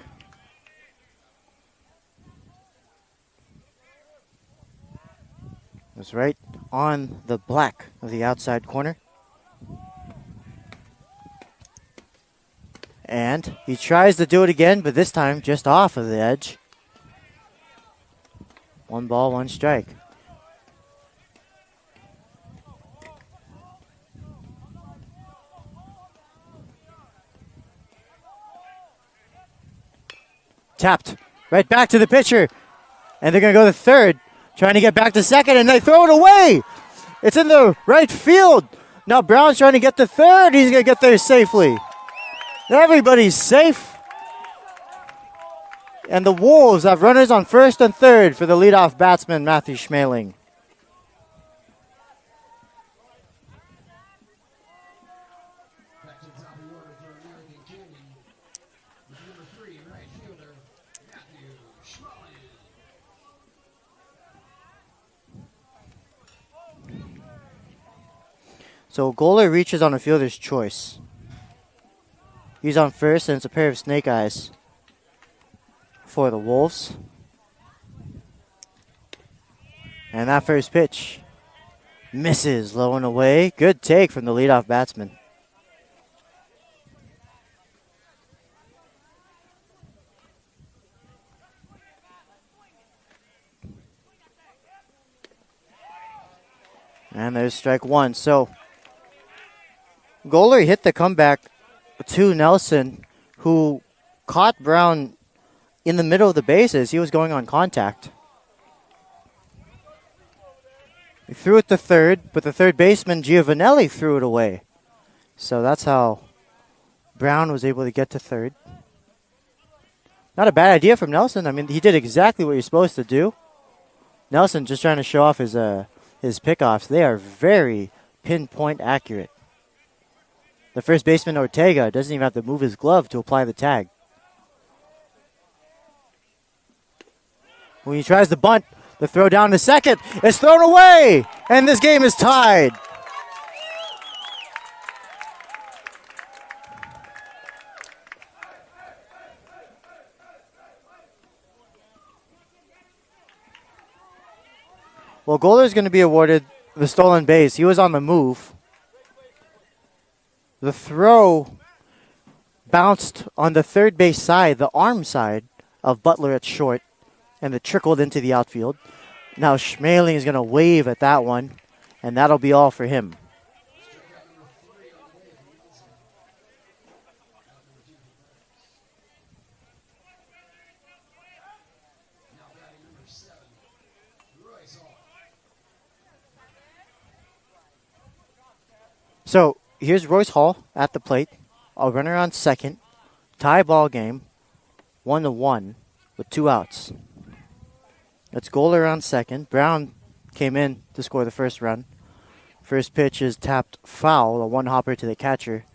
It's right on the black of the outside corner. And he tries to do it again, but this time just off of the edge. 1 ball, 1 strike. Tapped right back to the pitcher. And they're going to go to third, trying to get back to second, and they throw it away. It's in the right field. Now Brown's trying to get to third. He's going to get there safely. Everybody's safe. And the Wolves have runners on first and third for the leadoff batsman, Matthew Schmeling.
Back to the top of the order for American Canyon. With number 3, right fielder, Matthew Schmeling.
So Goaler reaches on a fielder's choice. He's on first, and it's a pair of snake eyes for the Wolves. And that first pitch misses low and away. Good take from the leadoff batsman. And there's strike one. So Goaler hit the comeback to Nelson, who caught Brown in the middle of the bases. He was going on contact. He threw it to third, but the third baseman, Giovanelli, threw it away. So that's how Brown was able to get to third. Not a bad idea from Nelson. I mean, he did exactly what you're supposed to do. Nelson just trying to show off his pickoffs. They are very pinpoint accurate. The first baseman, Ortega, doesn't even have to move his glove to apply the tag. When he tries to bunt, the throw down to second, it's thrown away, and this game is tied. Well, Goaler is going to be awarded the stolen base. He was on the move. The throw bounced on the third base side, the arm side of Butler at short, and it trickled into the outfield. Now Schmeling is going to wave at that one, and that'll be all for him. So here's Royce Hall at the plate. A runner on second. Tie ball game. 1-1 with 2 outs. That's Goaler on second. Brown came in to score the first run. First pitch is tapped foul, a one-hopper to the catcher.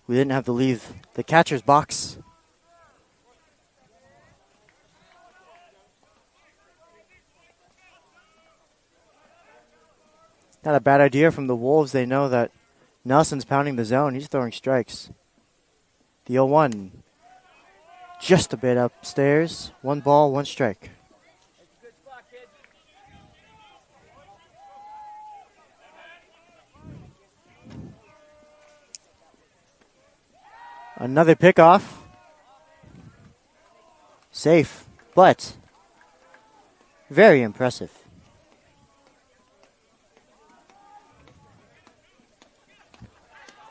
We didn't have to leave the catcher's box. Not a bad idea from the Wolves. They know that Nelson's pounding the zone. He's throwing strikes. The 0-1 just a bit upstairs. 1 ball, 1 strike. Another pickoff. Safe, but very impressive.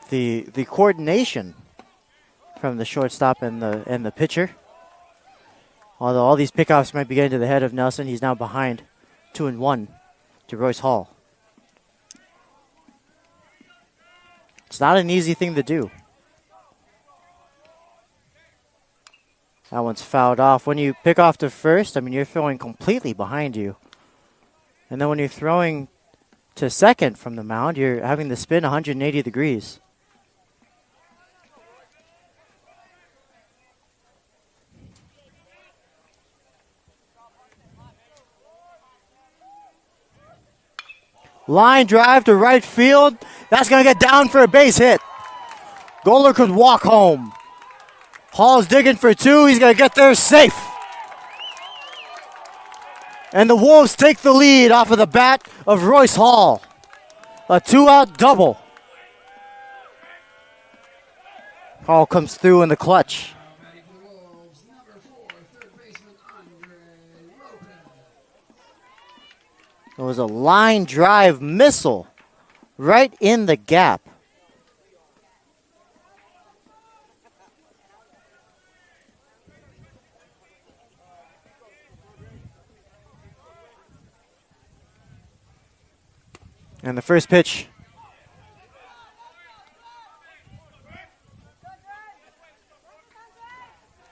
The coordination from the shortstop and the pitcher. Although all these pickoffs might be getting to the head of Nelson, he's now behind 2-1 to Royce Hall. It's not an easy thing to do. That one's fouled off. When you pick off to first, I mean, you're throwing completely behind you. And then when you're throwing to second from the mound, you're having to spin 180 degrees. Line drive to right field. That's going to get down for a base hit. Goaler could walk home. Hall's digging for 2. He's going to get there safe. And the Wolves take the lead off of the bat of Royce Hall. A 2-out double. Hall comes through in the clutch. It was a line drive missile right in the gap. And the first pitch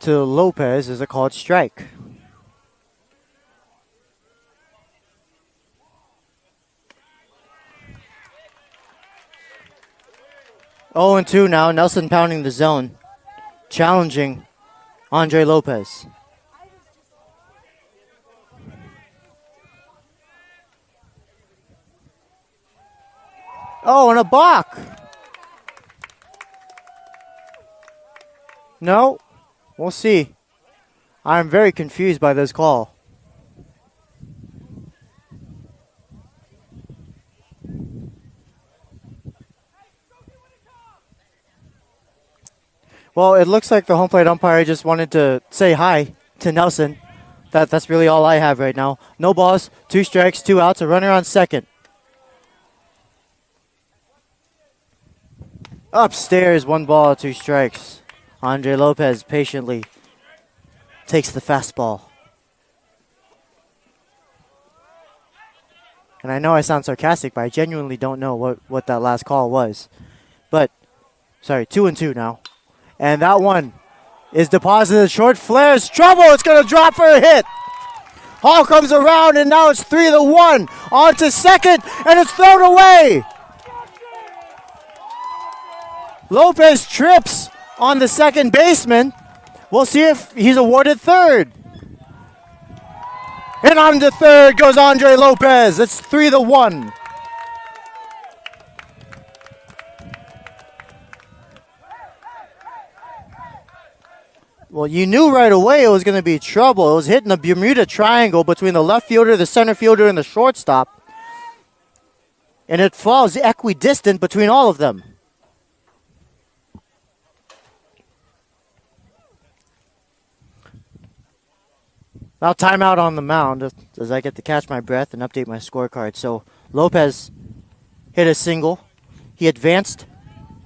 to Lopez is a called strike. Oh, and 2 now. Nelson pounding the zone, challenging Andre Lopez. Oh, and a balk. No, we'll see. I'm very confused by this call. Well, it looks like the home plate umpire just wanted to say hi to Nelson. That's really all I have right now. No balls, 2 strikes, 2 outs, a runner on second. Upstairs, 1 ball, 2 strikes. Andre Lopez patiently takes the fastball. And I know I sound sarcastic, but I genuinely don't know what that last call was. But, sorry, 2-2 now. And that one is deposited short. Flares trouble. It's going to drop for a hit. Hall comes around, and now it's 3-1. On to second, and it's thrown away. Lopez trips on the second baseman. We'll see if he's awarded third. And on to third goes Andre Lopez. It's 3-1. Well, you knew right away it was going to be trouble. It was hitting the Bermuda Triangle between the left fielder, the center fielder, and the shortstop. And it falls equidistant between all of them. Now timeout on the mound as I get to catch my breath and update my scorecard. So Lopez hit a single. He advanced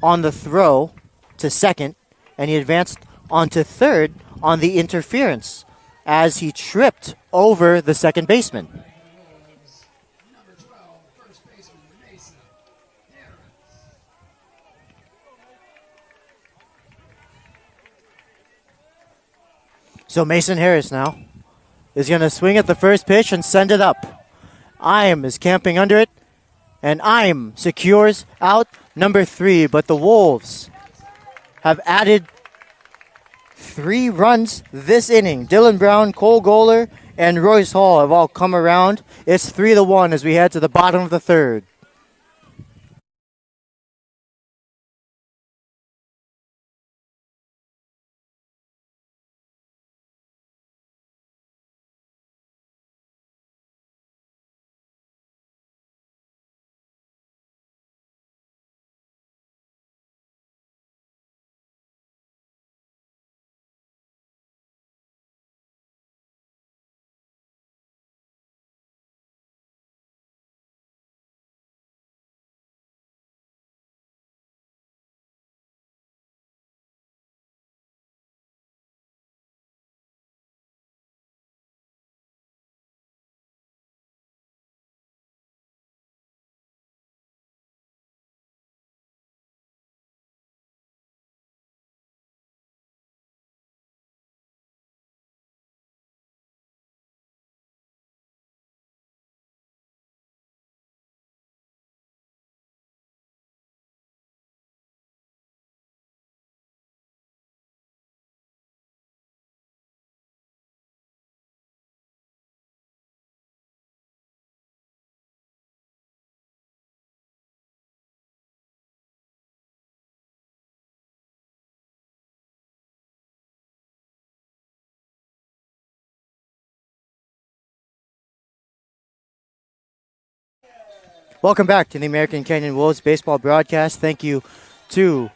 on the throw to second, and he advanced onto third on the interference as he tripped over the second baseman.
Number 12, first baseman, Mason Harris.
So Mason Harris now is going to swing at the first pitch and send it up. Ime is camping under it, and Ime secures out number 3. But the Wolves have added 3 runs this inning. Dylan Brown, Cole Goller, and Royce Hall have all come around. It's 3-1 as we head to the bottom of the third. Welcome back to the American Canyon Wolves baseball broadcast. Thank you to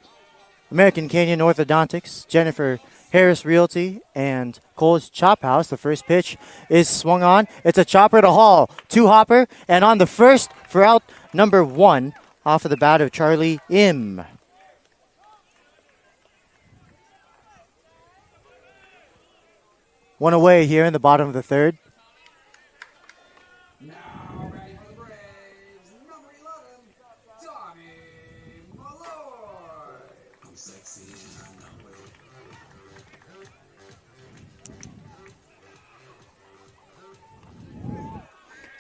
American Canyon Orthodontics, Jennifer Harris Realty, and Cole's Chop House. The first pitch is swung on. It's a chopper to Hall. 2-hopper, and on the first for out number 1 off of the bat of Charlie Im. One away here in the bottom of the third.
Now ready for the Braves, number 11,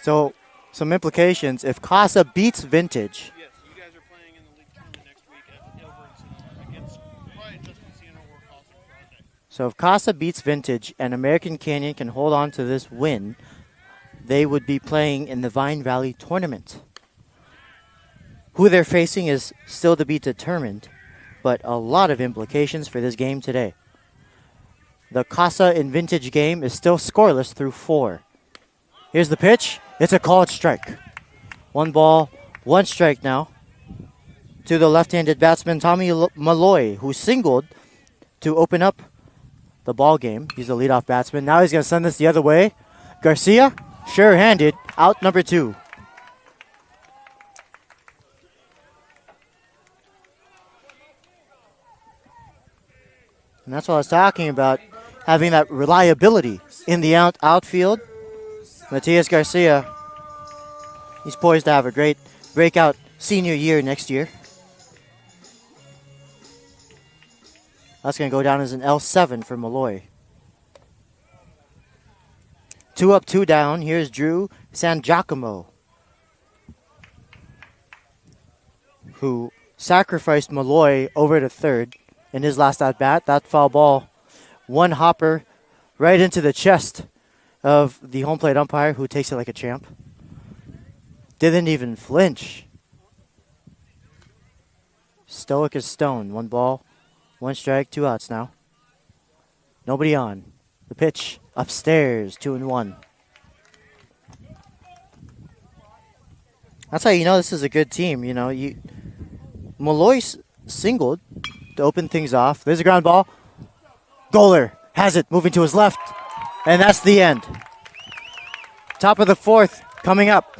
So, some implications. If Casa beats Vintage,
Yes, you guys are playing in the league tournament next week over in Sonoma against probably Justin-Siena or Casa Project.
so if Casa beats Vintage and American Canyon can hold on to this win, they would be playing in the Vine Valley tournament. Who they're facing is still to be determined, but a lot of implications for this game today. The Casa and Vintage game is still scoreless through 4. Here's the pitch. It's a called strike. 1 ball, 1 strike now to the left-handed batsman Tommy Malloy, who singled to open up the ball game. He's the leadoff batsman. Now he's going to send this the other way. Garcia, sure-handed, out number 2. And that's what I was talking about, having that reliability in the outfield. Matias Garcia, he's poised to have a great breakout senior year next year. That's going to go down as an L7 for Malloy. 2 up, 2 down. Here's Drew San Giacomo, who sacrificed Malloy over to third in his last at-bat. That foul ball, 1 hopper right into the chest of the home plate umpire, who takes it like a champ. Didn't even flinch. Stoic as stone. 1 ball, 1 strike, 2 outs now. Nobody on. The pitch upstairs, 2-1. That's how you know this is a good team. You know, Malloy singled to open things off. There's a ground ball. Goaler has it, moving to his left. And that's the end. Top of the 4th coming up.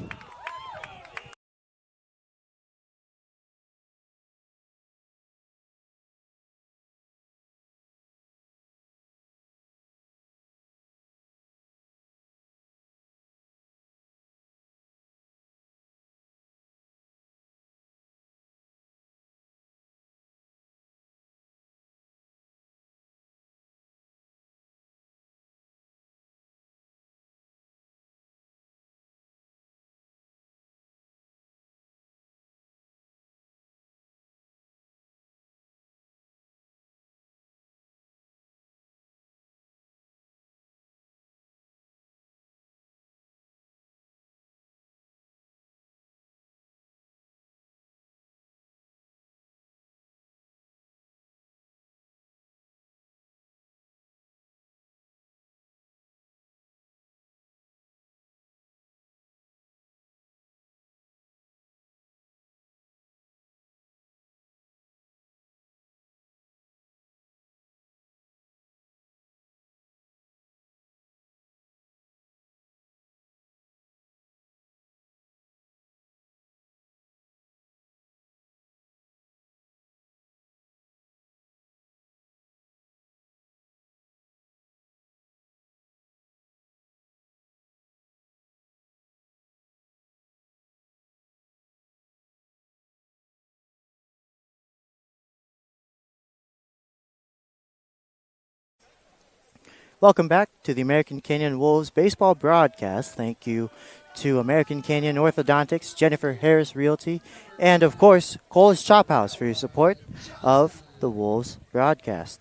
Welcome back to the American Canyon Wolves baseball broadcast. Thank you to American Canyon Orthodontics, Jennifer Harris Realty, and of course, Cole's Chop House for your support of the Wolves broadcast.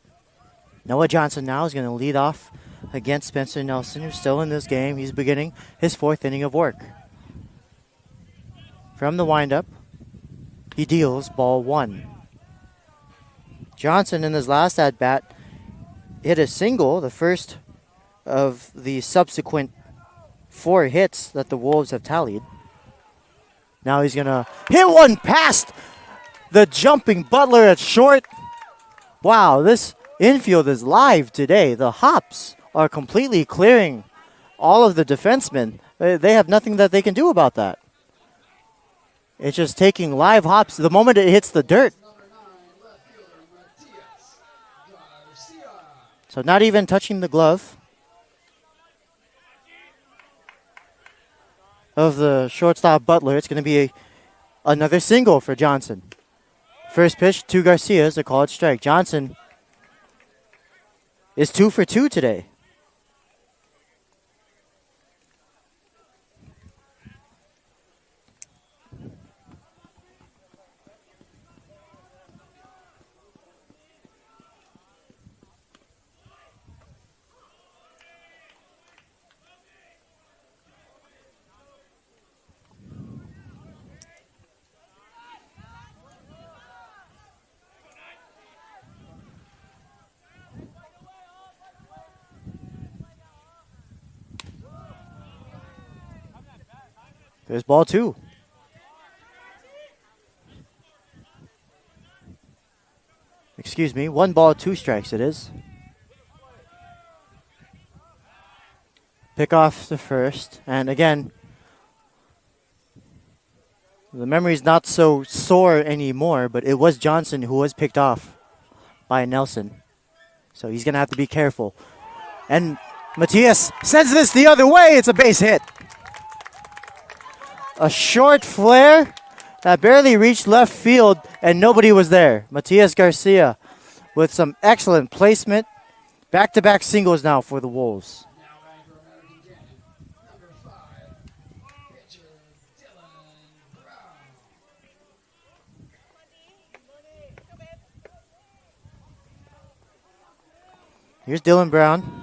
Noah Johnson now is going to lead off against Spencer Nelson, who's still in this game. He's beginning his 4th inning of work. From the windup, he deals ball 1. Johnson in his last at-bat hit a single, the first of the subsequent 4 hits that the Wolves have tallied. Now he's going to hit one past the jumping Butler at short. Wow, this infield is live today. The hops are completely clearing all of the defensemen. They have nothing that they can do about that. It's just taking live hops the moment it hits the dirt. So not even touching the glove of the shortstop Butler. It's going to be another single for Johnson. First pitch to Garcia is a called strike. Johnson is 2 for 2 today. There's ball 2. Excuse me, 1 ball, 2 strikes it is. Pick off the first, and again, the memory's not so sore anymore, but it was Johnson who was picked off by Nelson. So he's going to have to be careful. And Matias sends this the other way. It's a base hit. A short flare that barely reached left field, and nobody was there. Matias Garcia with some excellent placement. Back-to-back singles now for the Wolves. Here's Dylan Brown.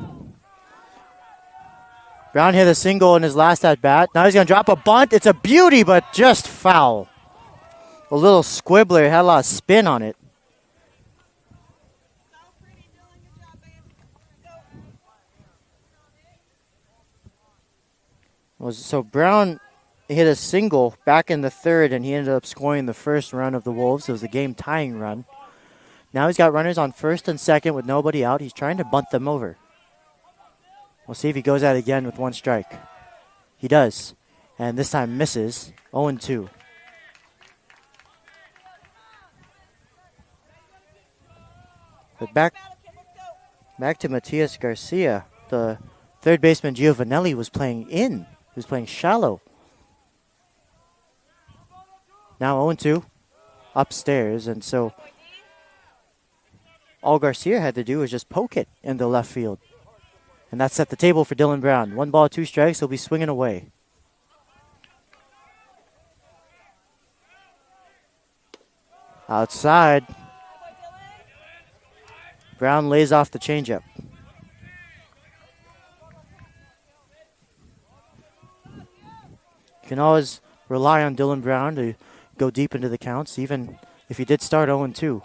Brown hit a single in his last at-bat. Now he's going to drop a bunt. It's a beauty, but just foul. A little squibbler. Had a lot of spin on it. So Brown hit a single back in the third, and he ended up scoring the first run of the Wolves. It was a game-tying run. Now he's got runners on first and second with nobody out. He's trying to bunt them over. We'll see if he goes at it again with 1 strike. He does. And this time misses. 0-2. But back to Matias Garcia. The third baseman Giovanelli was playing in. He was playing shallow. Now 0-2. Upstairs. And so all Garcia had to do was just poke it in the left field. And that set the table for Dylan Brown. 1 ball, 2 strikes. He'll be swinging away. Outside. Brown lays off the changeup. You can always rely on Dylan Brown to go deep into the counts, even if he did start 0-2.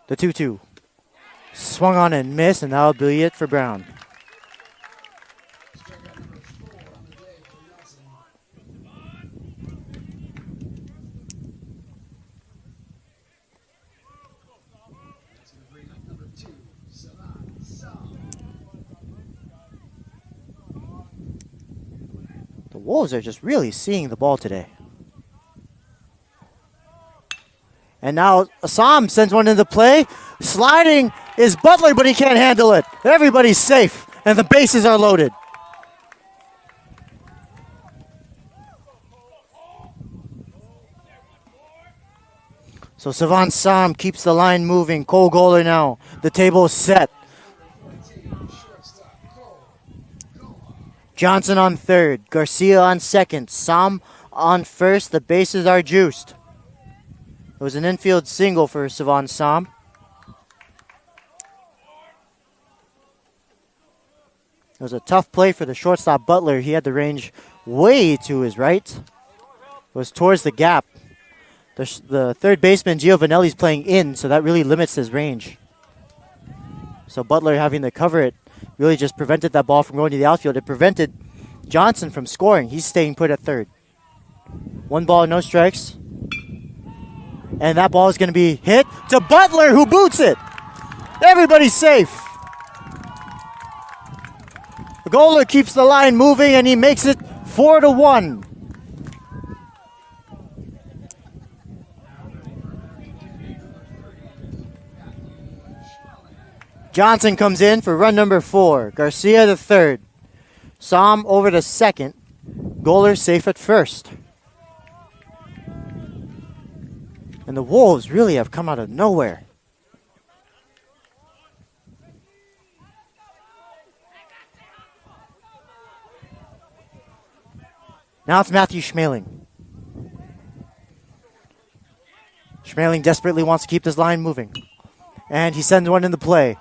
The 2-2. Swung on and missed, and that'll be it for Brown. The Wolves are just really seeing the ball today. And now Assam sends one into play. Sliding is Butler, but he can't handle it. Everybody's safe, and the bases are loaded. So Savan Sam keeps the line moving. Cole Goller now. The table is set. Johnson on third. Garcia on second. Sam on first. The bases are juiced. It was an infield single for Savan Sam. It was a tough play for the shortstop Butler. He had the range way to his right. It was towards the gap. The third baseman Giovanelli's playing in, so that really limits his range. So Butler having to cover it really just prevented that ball from going to the outfield. It prevented Johnson from scoring. He's staying put at third. 1 ball, no strikes. And that ball is going to be hit to Butler, who boots it. Everybody's safe. The goalie keeps the line moving, and he makes it 4-1. Johnson comes in for run number 4. Garcia the third. Sam over to second. Goaler safe at first. And the Wolves really have come out of nowhere. Now it's Matthew Schmeling. Schmeling desperately wants to keep this line moving. And he sends one into play.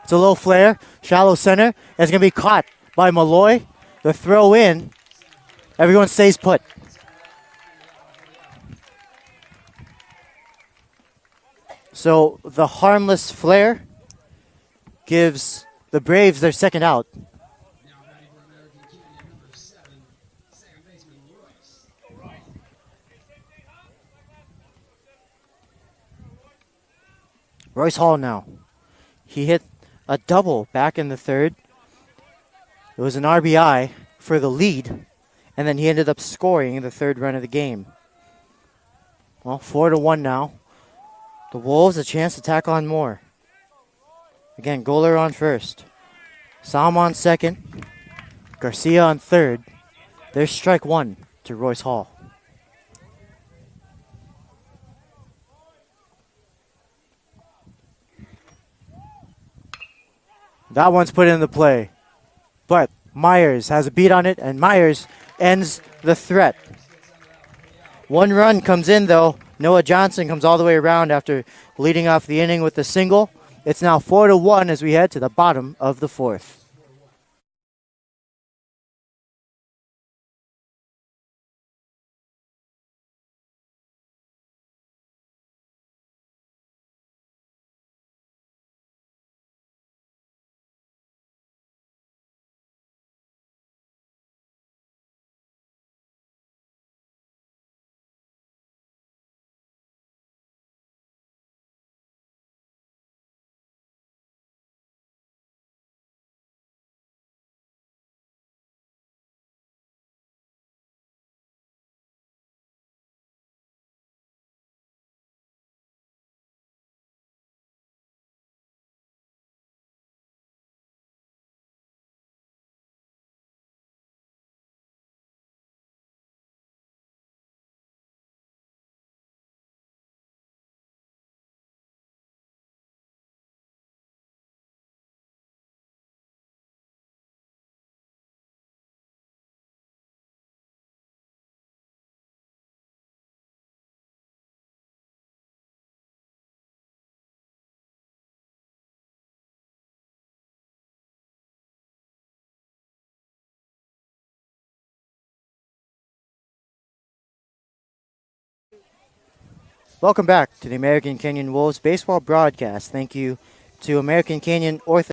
It's a low flare, shallow center, and it's going to be caught by Malloy. The throw in. Everyone stays put. So the harmless flare gives the Braves their second out. Royce Hall now. He hit a double back in the third. It was an RBI for the lead, and then he ended up scoring the third run of the game. Well, 4-1 now. The Wolves a chance to tack on more. Again, Goler on first. Sam on second. Garcia on third. There's strike one to Royce Hall. That one's put in the play. But Myers has a beat on it, and Myers ends the threat. One run comes in, though. Noah Johnson comes all the way around after leading off the inning with a single. It's now 4-1 as we head to the bottom of the fourth. Welcome back to the American Canyon Wolves baseball broadcast. Thank you to American Canyon Ortho.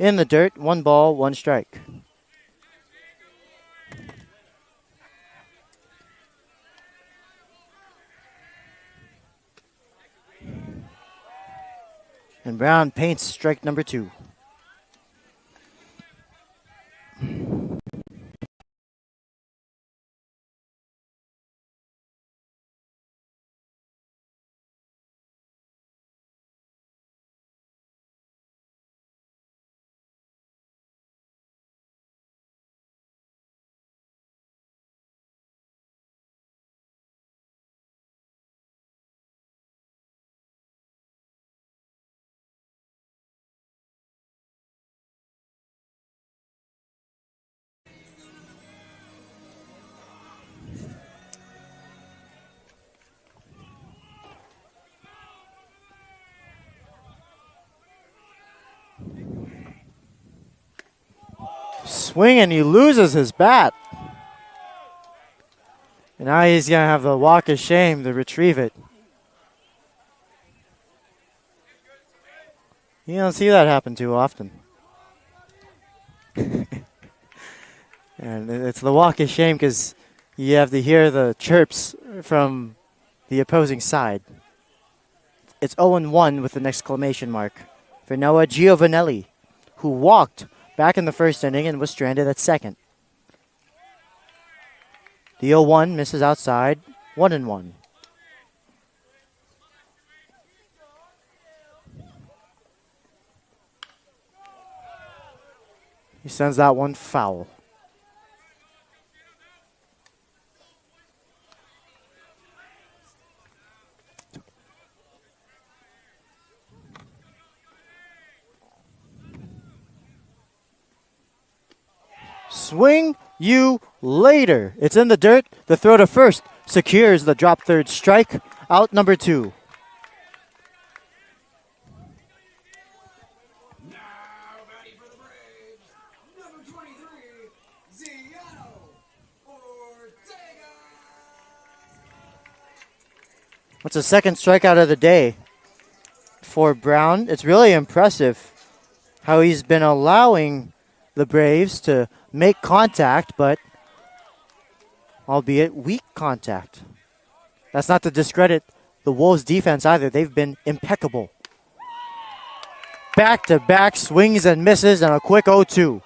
In the dirt, 1 ball, 1 strike. And Brown paints strike number 2. Swing, and he loses his bat. And now he's going to have the walk of shame to retrieve it. You don't see that happen too often. And it's the walk of shame because you have to hear the chirps from the opposing side. It's 0-1 with an exclamation mark for Noah Giovanelli, who walked back in the first inning and was stranded at second. The 0-1 misses outside, 1-1. He sends that one foul. Swing you later. It's in the dirt. The throw to first secures the drop third strike. Out number 2.
Now batting for the Braves, number 23, Ziano Ortega.
That's the second strikeout of the day for Brown. It's really impressive how he's been allowing the Braves to make contact, but albeit weak contact. That's not to discredit the Wolves' defense either. They've been impeccable. Back-to-back swings and misses and a quick 0-2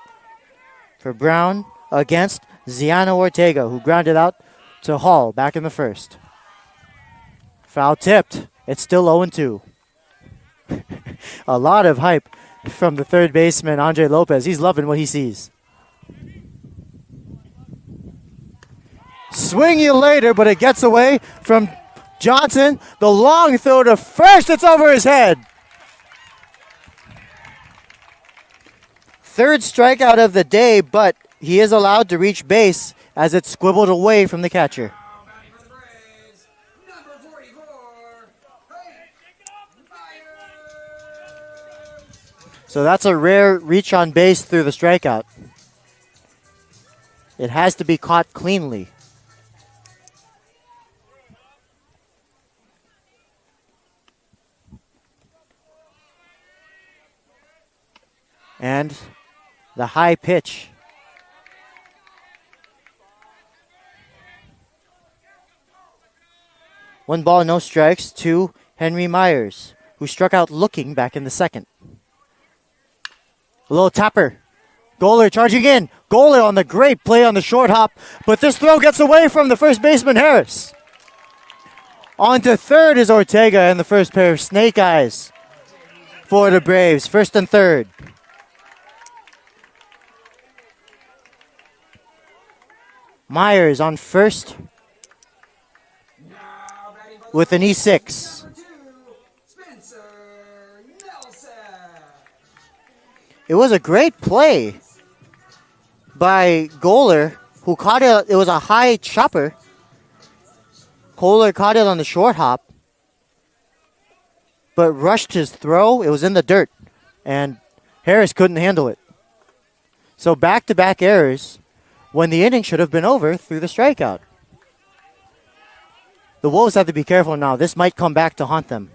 for Brown against Ziano Ortega, who grounded out to Hall back in the first. Foul tipped. It's still 0-2. A lot of hype from the third baseman, Andre Lopez. He's loving what he sees. Swing you later, but it gets away from Johnson. The long throw to first. It's over his head. Third strikeout of the day, but he is allowed to reach base as it's squibbled away from the catcher.
Now batting for the Braves, number 44, Myers.
So that's a rare reach on base through the strikeout. It has to be caught cleanly. And the high pitch. One ball, no strikes to Henry Myers, who struck out looking back in the second. A little tapper. Goaler charging in. Goaler on the great play on the short hop, but this throw gets away from the first baseman, Harris. On to third is Ortega, and the first pair of snake eyes for the Braves. First and third. Myers on first
Now batting for the
with an E6.
number 2, Spencer Nelson.
It was a great play by Goaler, who caught it. It was a high chopper. Kohler caught it on the short hop, but rushed his throw. It was in the dirt, and Harris couldn't handle it. So back-to-back errors when the inning should have been over through the strikeout. The Wolves have to be careful now. This might come back to haunt them.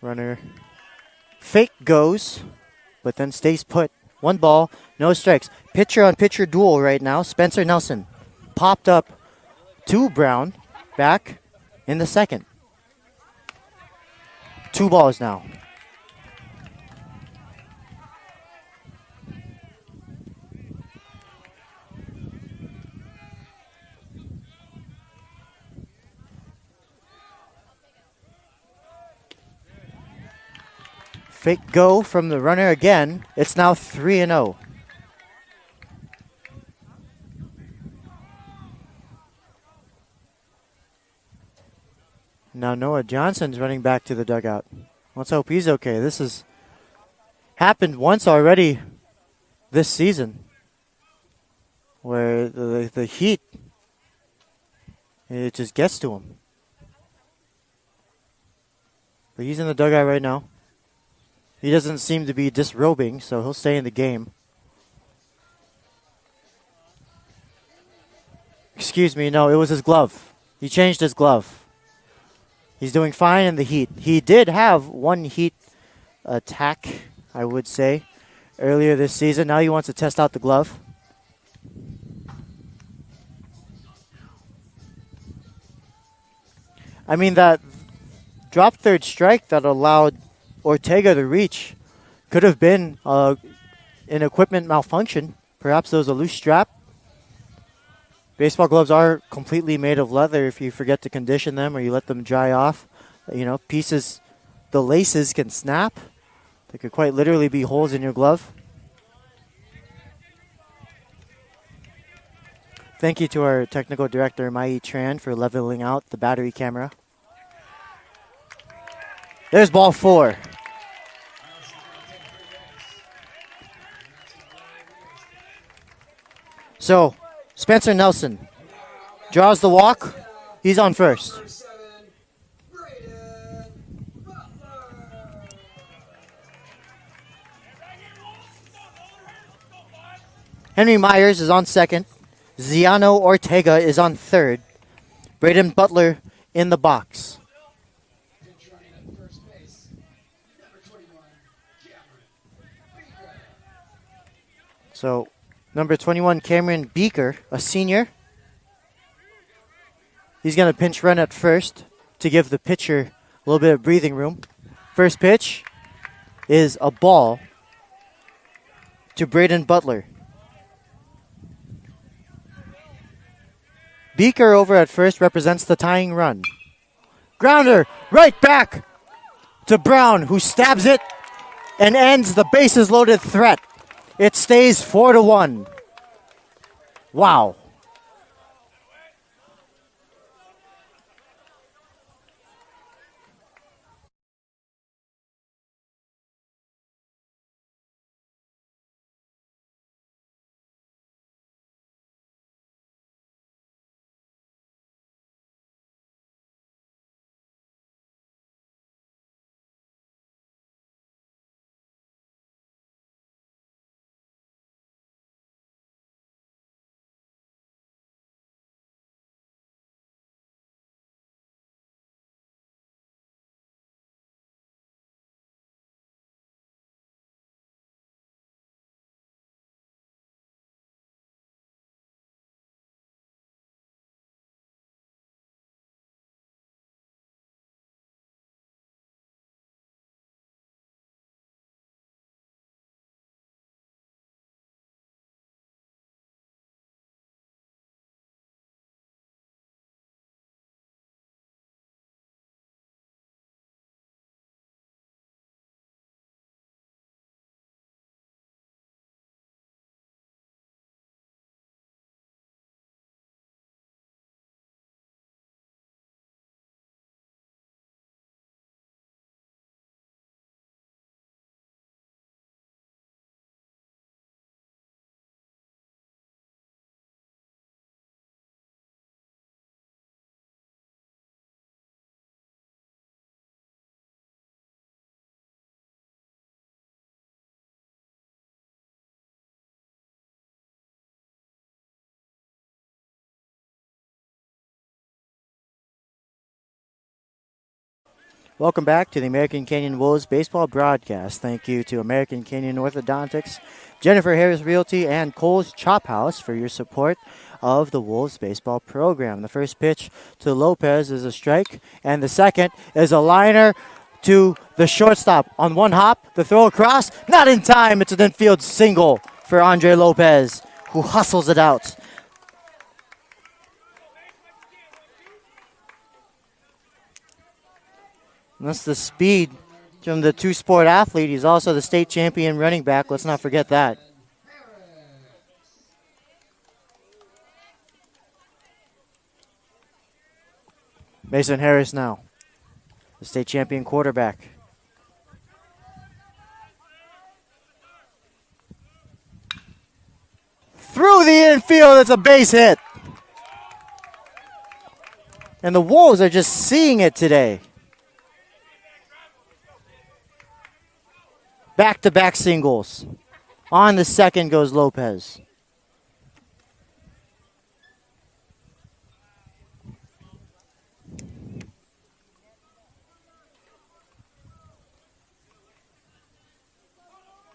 Runner fake goes, but then stays put. One ball, no strikes. Pitcher on pitcher duel right now. Spencer Nelson popped up to Brown back in the second. 2 balls now. Fake go from the runner again. It's now 3-0. Now Noah Johnson's running back to the dugout. Let's hope he's okay. This has happened once already this season, where the heat, it just gets to him. But he's in the dugout right now. He doesn't seem to be disrobing, so he'll stay in the game. Excuse me, no, it was his glove. He changed his glove. He's doing fine in the heat. He did have one heat attack, I would say, earlier this season. Now he wants to test out the glove. I mean, that drop third strike that allowed Ortega to reach could have been an equipment malfunction. Perhaps there was a loose strap. Baseball gloves are completely made of leather. If you forget to condition them or you let them dry off, pieces, the laces can snap. There could quite literally be holes in your glove. Thank you to our technical director, Mai Tran, for leveling out the battery camera. There's ball 4. So, Spencer Nelson draws the walk. He's on first. Henry Myers is on second. Ziano Ortega is on third. Braden Butler in the box. So, number 21, Cameron Beaker, a senior. He's going to pinch run at first to give the pitcher a little bit of breathing room. First pitch is a ball to Braden Butler. Beaker over at first represents the tying run. Grounder right back to Brown, who stabs it and ends the bases loaded threat. It stays 4-1. Wow. Welcome back to the American Canyon Wolves baseball broadcast. Thank you to American Canyon Orthodontics, Jennifer Harris Realty, and Cole's Chop House for your support of the Wolves baseball program. The first pitch to Lopez is a strike, and the second is a liner to the shortstop. On one hop, the throw across, not in time. It's an infield single for Andre Lopez, who hustles it out. And that's the speed from the two-sport athlete. He's also the state champion running back. Let's not forget that. Mason Harris now, the state champion quarterback. Through the infield, it's a base hit. And the Wolves are just seeing it today. Back-to-back singles. On the second goes Lopez.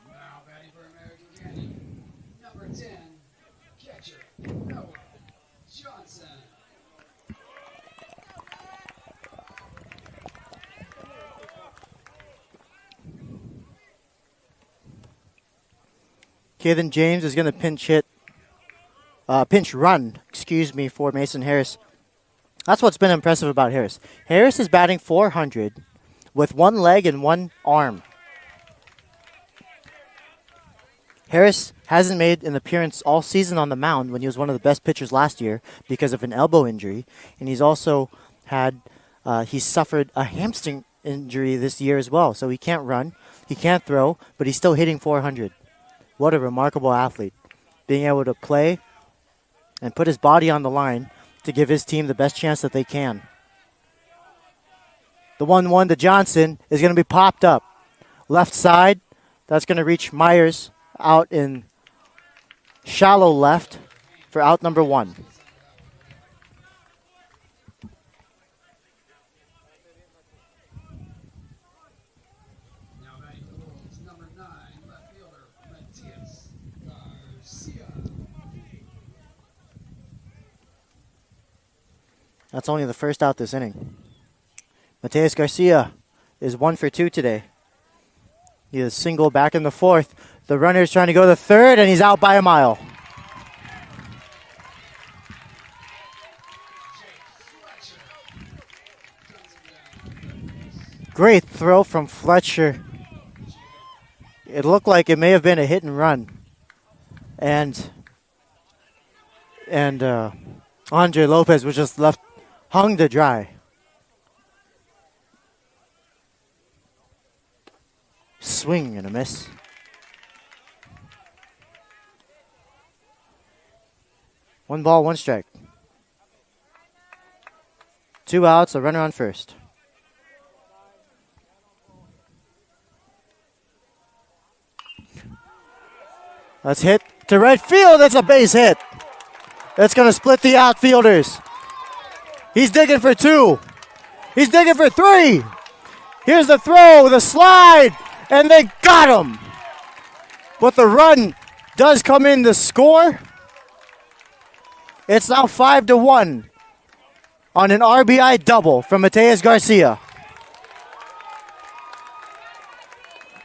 Now batting for American Canyon, number 10, catcher, Noah Johnson.
Kaden James is going to pinch run, for Mason Harris. That's what's been impressive about Harris. Harris is batting .400 with one leg and one arm. Harris hasn't made an appearance all season on the mound when he was one of the best pitchers last year because of an elbow injury, and he's also he's suffered a hamstring injury this year as well. So he can't run, he can't throw, but he's still hitting .400. What a remarkable athlete, being able to play and put his body on the line to give his team the best chance that they can. The 1-1 to Johnson is going to be popped up. Left side, that's going to reach Myers out in shallow left for out number 1.
Now batting for the Wolves, number 9, left fielder, Garcia.
That's only the first out this inning. Mateus Garcia is 1 for 2 today. He is single back in the 4th. The runner is trying to go to third, and he's out by a mile. Great throw from Fletcher. It looked like it may have been a hit and run. And Andre Lopez was just left hung to dry. Swing and a miss. One ball, one strike. 2 outs, a runner on first. That's hit to right field. That's a base hit. That's going to split the outfielders. He's digging for 2. He's digging for 3. Here's the throw, the slide, and they got him. But the run does come in to score. It's now 5-1 on an RBI double from Mateus Garcia.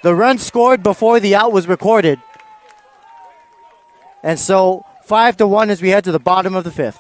The run scored before the out was recorded. And so 5-1 as we head to the bottom of the 5th.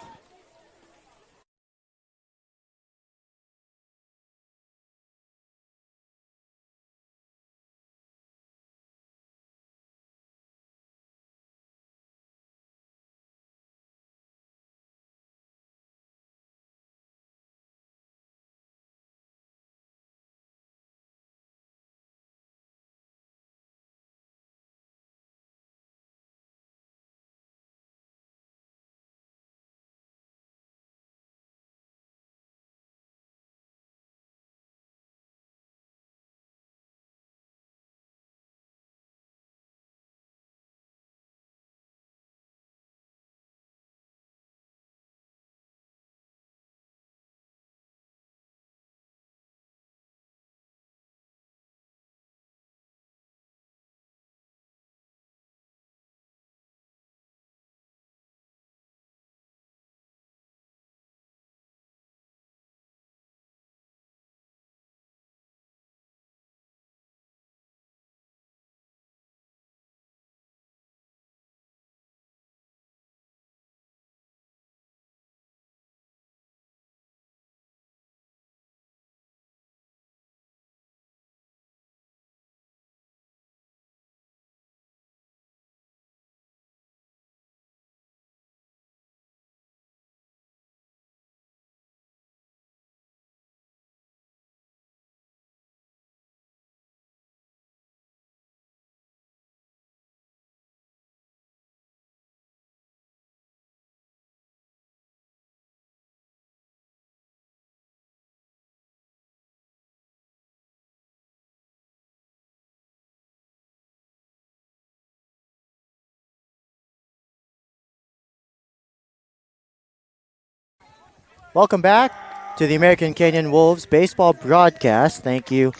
Welcome back to the American Canyon Wolves baseball broadcast. Thank you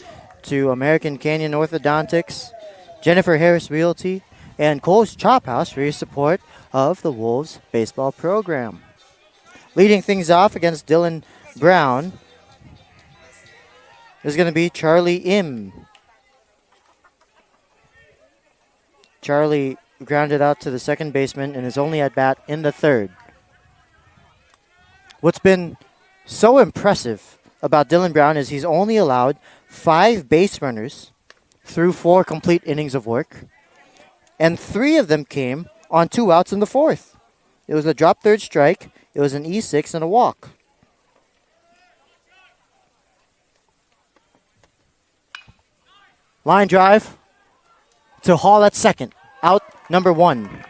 to American Canyon Orthodontics, Jennifer Harris Realty, and Cole's Chop House for your support of the Wolves baseball program. Leading things off against Dylan Brown is going to be Charlie Im. Charlie grounded out to the second baseman and is only at bat in the third. What's been so impressive about Dylan Brown is he's only allowed 5 base runners through 4 complete innings of work, and 3 of them came on 2 outs in the fourth. It was a drop third strike, it was an E6, and a walk. Line drive to Hall at second. Out number 1.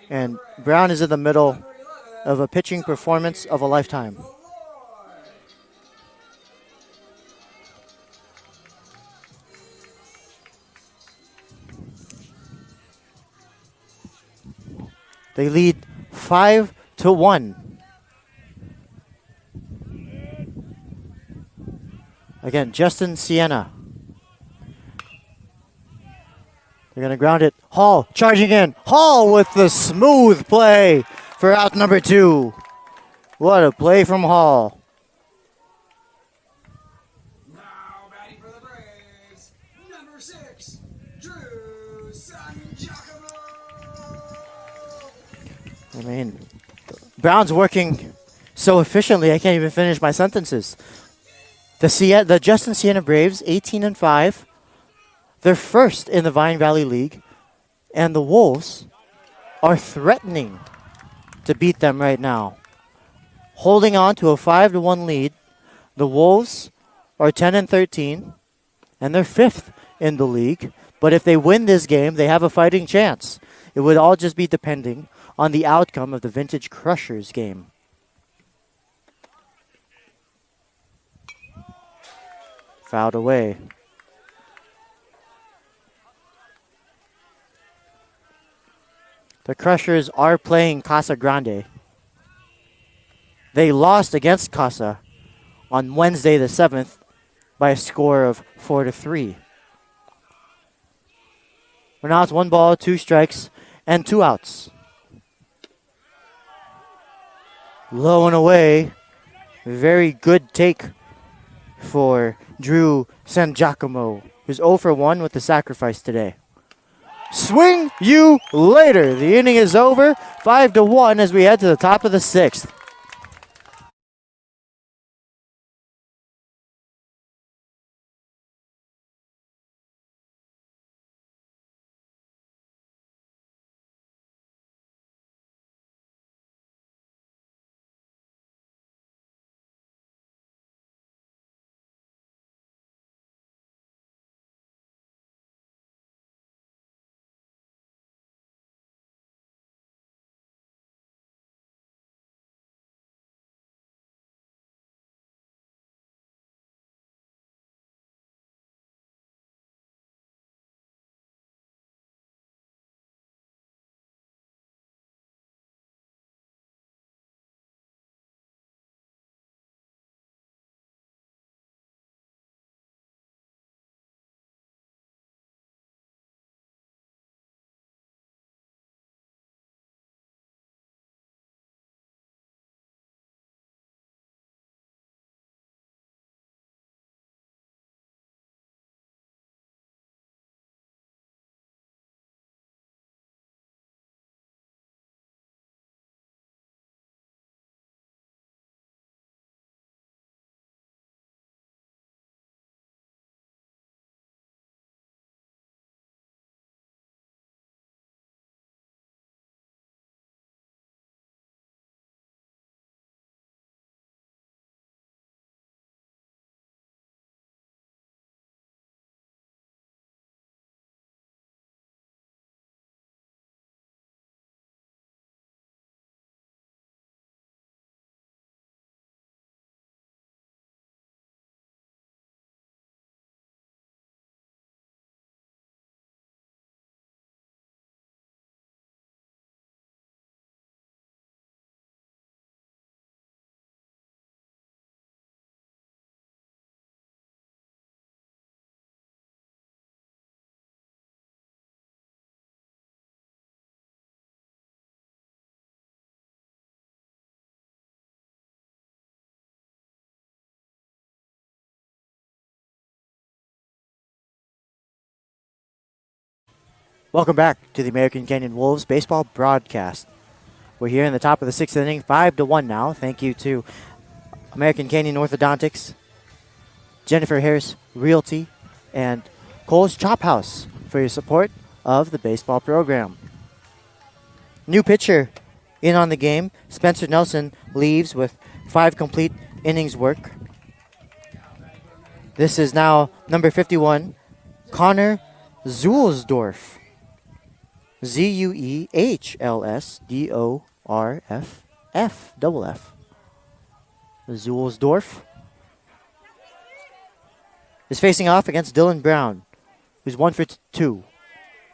And Brown is in the middle of a pitching performance of a lifetime. They lead 5-1. Again, Justin-Siena. They're going to ground it. Hall charging in. Hall with the smooth play for out number 2. What a play from Hall.
Now batting for the Braves, number 6, Drew Sangiacomo.
I mean, Brown's working so efficiently I can't even finish my sentences. The Justin-Siena Braves, 18-5. They're first in the Vine Valley League, and the Wolves are threatening to beat them right now. Holding on to a 5-1 lead, the Wolves are 10-13, and they're 5th in the league. But if they win this game, they have a fighting chance. It would all just be depending on the outcome of the Vintage Crushers game. Fouled away. The Crushers are playing Casa Grande. They lost against Casa on Wednesday the 7th by a score of 4-3. But now it's 1 ball, 2 strikes, and 2 outs. Low and away. Very good take for Drew Sangiacomo, who's 0 for 1 with the sacrifice today. Swing you later. The inning is over. 5-1 as we head to the top of the 6th. Welcome back to the American Canyon Wolves baseball broadcast. We're here in the top of the 6th inning, 5-1 now. Thank you to American Canyon Orthodontics, Jennifer Harris Realty, and Cole's Chop House for your support of the baseball program. New pitcher in on the game. Spencer Nelson leaves with 5 complete innings work. This is now number 51, Connor Zuhlsdorf. Zuhlsdorff. Double F. Zuhlsdorf is facing off against Dylan Brown, who's 1 for 2.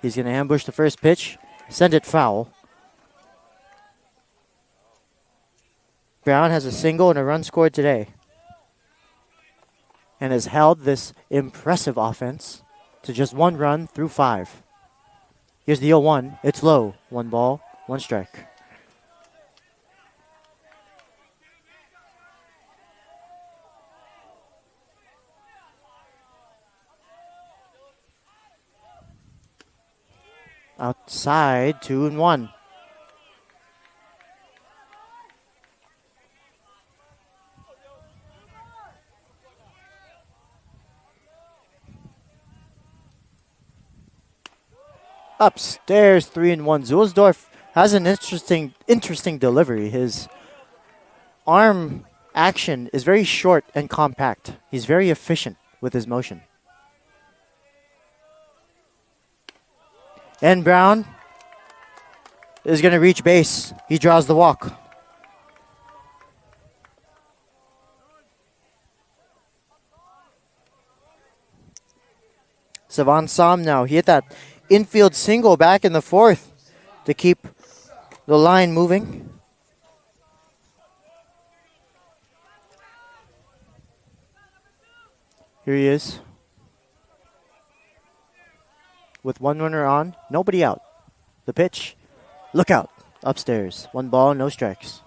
He's going to ambush the first pitch, send it foul. Brown has a single and a run scored today, and has held this impressive offense to just 1 run through 5. Here's the 0-1. It's low. 1 ball, 1 strike. Outside, 2-1. Upstairs, 3-1. Zuhlsdorf has an interesting delivery. His arm action is very short and compact. He's very efficient with his motion. And Brown is going to reach base. He draws the walk. Savan Sam now. He hit that infield single back in the 4th to keep the line moving. Here he is. With 1 runner on, nobody out. The pitch, look out, upstairs. 1 ball, no strikes.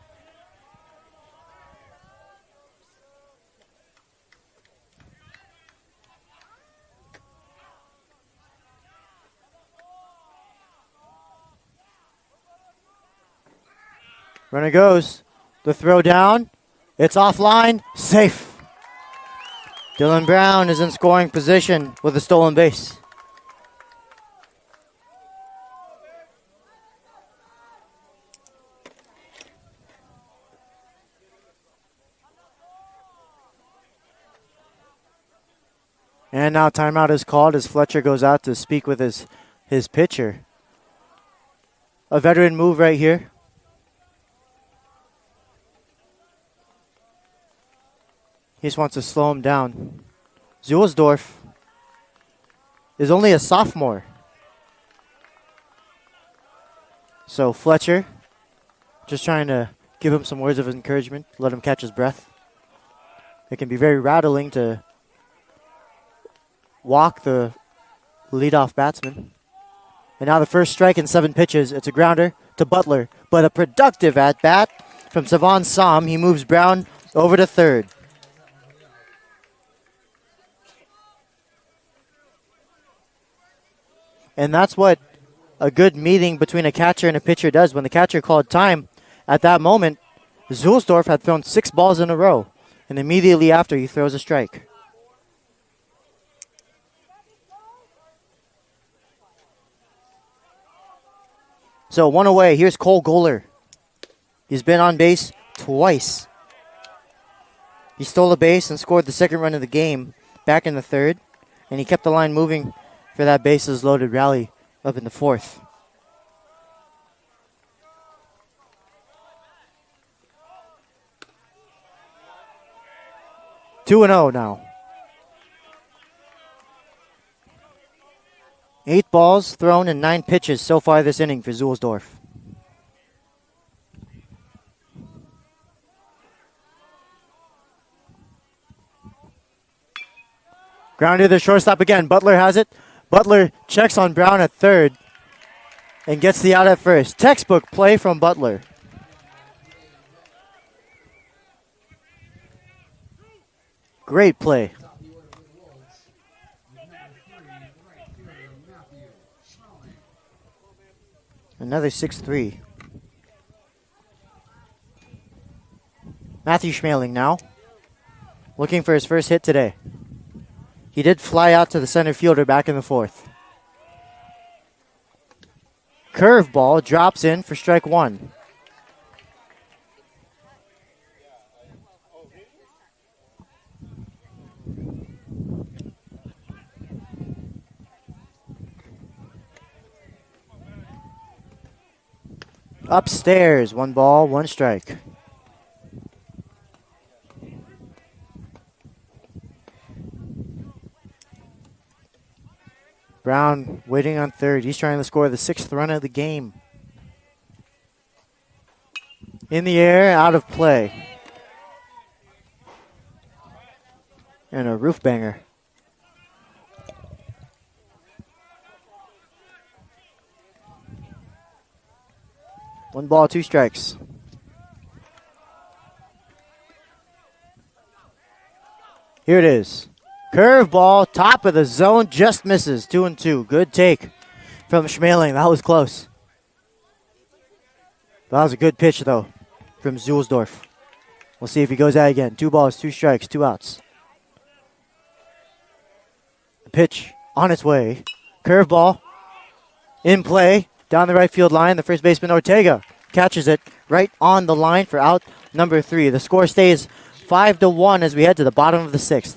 Runner goes. The throw down. It's offline. Safe. Dylan Brown is in scoring position with a stolen base. And now timeout is called as Fletcher goes out to speak with his pitcher. A veteran move right here. He just wants to slow him down. Zuhlsdorf is only a sophomore. So Fletcher just trying to give him some words of encouragement, let him catch his breath. It can be very rattling to walk the leadoff batsman. And now the first strike in 7 pitches. It's a grounder to Butler, but a productive at-bat from Savan Sam. He moves Brown over to third. And that's what a good meeting between a catcher and a pitcher does. When the catcher called time, at that moment, Zuhlsdorf had thrown 6 balls in a row. And immediately after, he throws a strike. So 1 away. Here's Cole Goller. He's been on base twice. He stole a base and scored the 2nd run of the game back in the 3rd. And he kept the line moving for that bases loaded rally up in the 4th. Two and 0 now. 8 balls thrown and 9 pitches so far this inning for Zuhlsdorf. Ground to the shortstop again. Butler has it. Butler checks on Brown at third and gets the out at first. Textbook play from Butler. Great play. Another 6-3. Matthew Schmeling now. Looking for his first hit today. He did fly out to the center fielder back in the fourth. Curveball drops in for strike one. Upstairs, 1 ball, 1 strike. Brown waiting on third. He's trying to score the 6th run of the game. In the air, out of play. And a roof banger. One ball, 2 strikes. Here it is. Curveball, top of the zone, just misses. 2-2. Good take from Schmeling. That was close. That was a good pitch, though, from Zulsdorf. We'll see if he goes out again. 2 balls, 2 strikes, 2 outs. The pitch on its way. Curveball in play. Down the right field line, the first baseman Ortega catches it right on the line for out number 3. The score stays 5-1 as we head to the bottom of the 6th.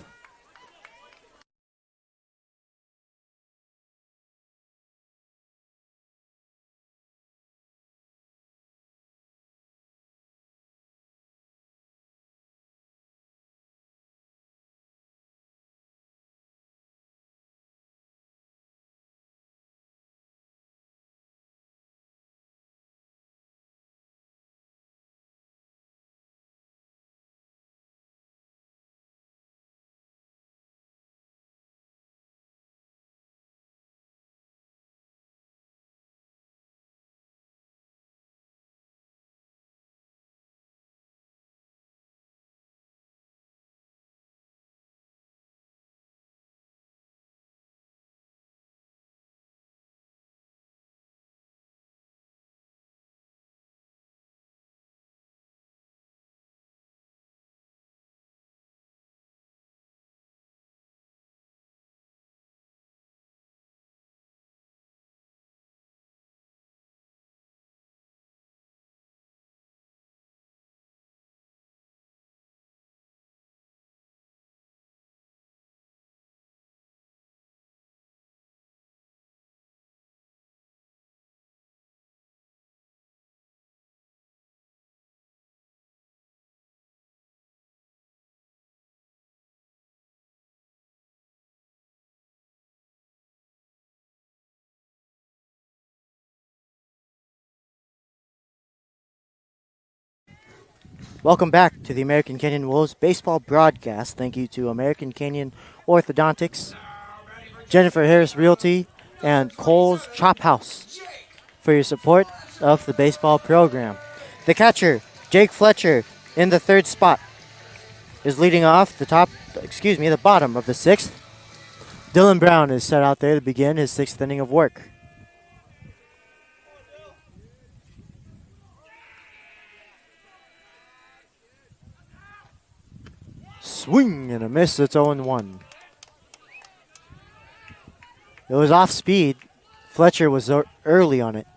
Welcome back to the American Canyon Wolves baseball broadcast. Thank you to American Canyon Orthodontics, Jennifer Harris Realty, and Cole's Chop House for your support of the baseball program. The catcher, Jake Fletcher, in the 3rd spot, is leading off the bottom of the 6th. Dylan Brown is set out there to begin his 6th inning of work. Swing and a miss. It's 0-1. It was off speed. Fletcher was early on it.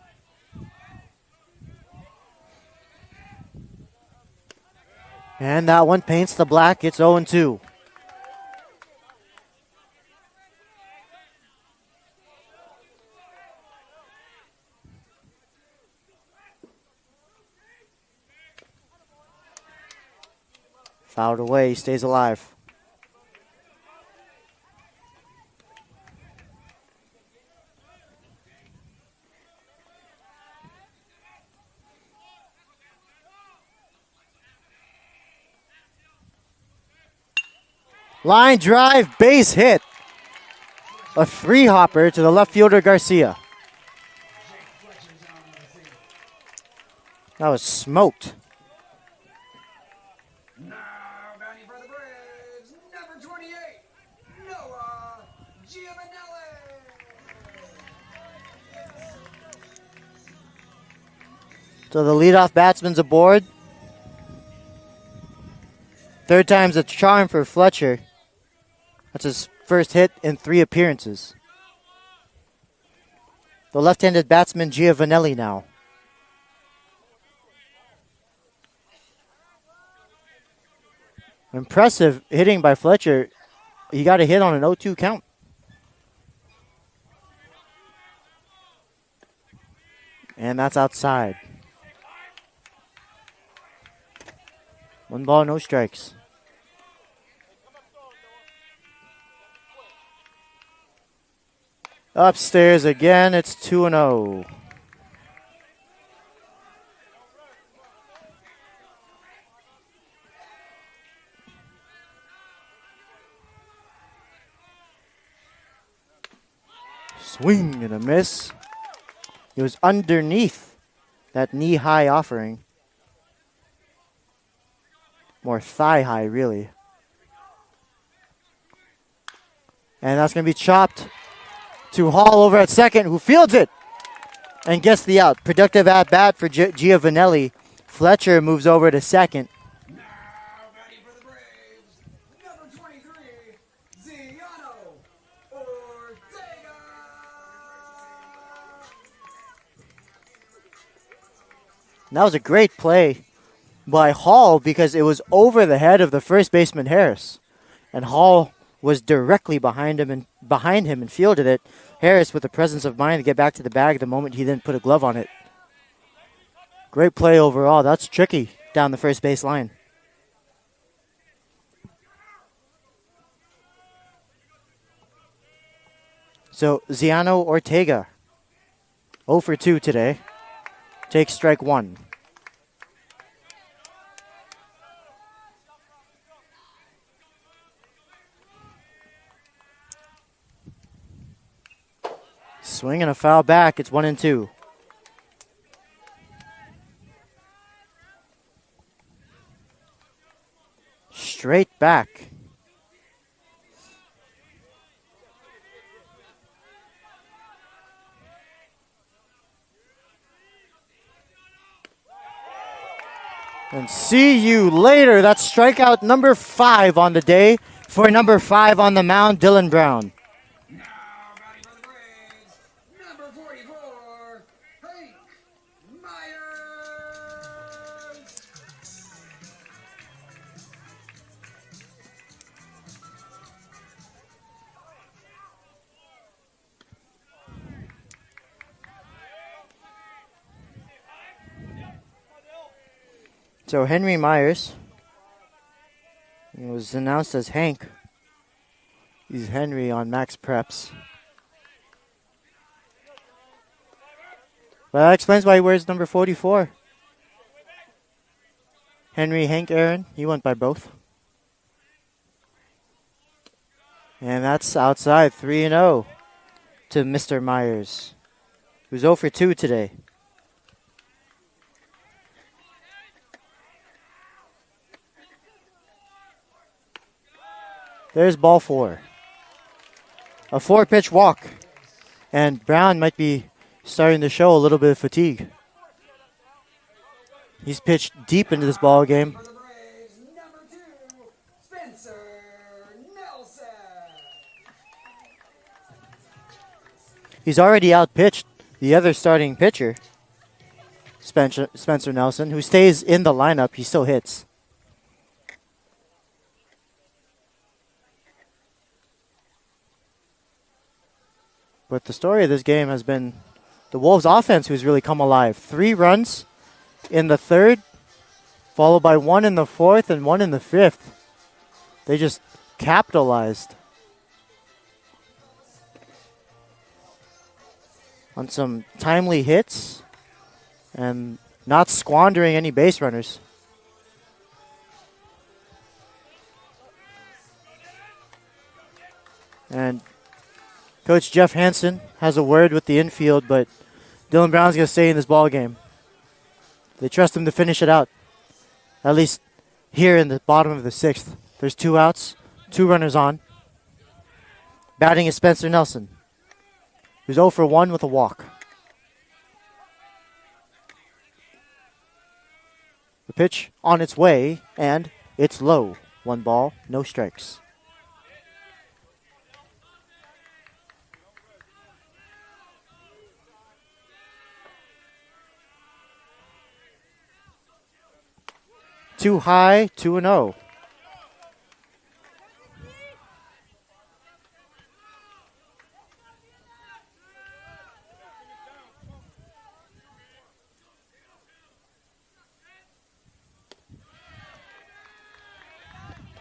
And that one paints the black. It's 0-2. Fouled away, he stays alive. Line drive, base hit. A 3-hopper to the left fielder, Garcia. That was smoked.
Now batting for the Braves, number 28, Noah Giovanelli.
So the leadoff batsman's aboard. Third time's a charm for Fletcher. That's his first hit in 3 appearances. The left-handed batsman Giovanelli now. Impressive hitting by Fletcher. He got a hit on an 0-2 count. And that's outside. 1 ball, no strikes. Upstairs again, it's 2-0. Swing and a miss. It was underneath that knee-high offering. More thigh-high, really. And that's going to be chopped to Hall over at second, who fields it and gets the out. Productive at-bat for Giovanelli. Fletcher moves over to second.
Now batting for the Braves, number 23, Ziano Ortega.
And that was a great play by Hall because it was over the head of the first baseman Harris. And Hall was directly behind him and fielded it. Harris with the presence of mind to get back to the bag the moment he didn't put a glove on it. Great play overall. That's tricky down the first base line. So Ziano Ortega, 0 for 2 today. Takes strike 1. Swing and a foul back. It's 1-2. Straight back. And see you later. That's strikeout number 5 on the day for number 5 on the mound, Dylan Brown.
Now batting for the Braves, number 44, Hank Myers.
So Henry Myers, he was announced as Hank. He's Henry on Max Preps. But that explains why he wears number 44. Henry, Hank, Aaron, he went by both. And that's outside, 3-0 to Mr. Myers, who's 0 for 2 today. There's ball 4. A 4-pitch walk. And Brown might be starting to show a little bit of fatigue. He's pitched deep into this ball game.
For the Braves, number 2, Spencer Nelson.
He's already outpitched the other starting pitcher, Spencer Nelson, who stays in the lineup. He still hits. But the story of this game has been the Wolves' offense who's really come alive. 3 runs in the third, followed by 1 in the fourth and 1 in the fifth. They just capitalized on some timely hits and not squandering any base runners. And Coach Jeff Hansen has a word with the infield, but Dylan Brown's going to stay in this ball game. They trust him to finish it out, at least here in the bottom of the 6th. There's 2 outs, 2 runners on. Batting is Spencer Nelson, who's 0 for 1 with a walk. pitch on its way, and it's low. 1 ball, no strikes. Too high, 2-0.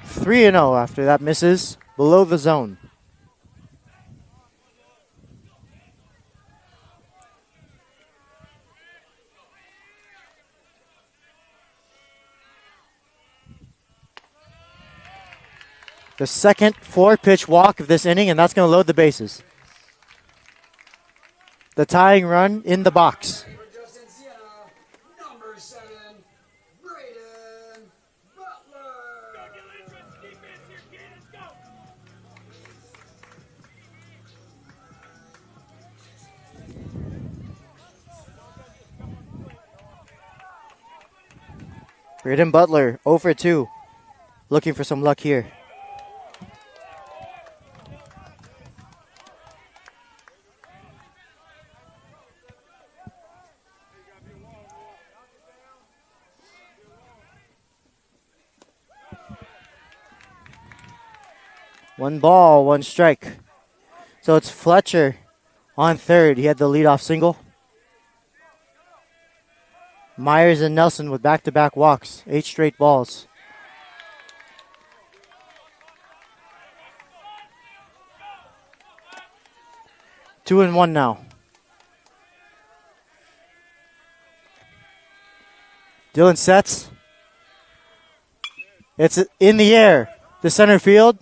Three and 0 after that misses below the zone. The second 4-pitch walk of this inning, and that's going to load the bases. The tying run in the box.
For Justin-Siena, number 7, Braden Butler.
Braden Butler, 0 for 2. Looking for some luck here. One ball, 1 strike. So it's Fletcher on third. He had the leadoff single. Myers and Nelson with back-to-back walks. 8 straight balls. Two and 1 now. Dylan sets. It's in the air. The center field.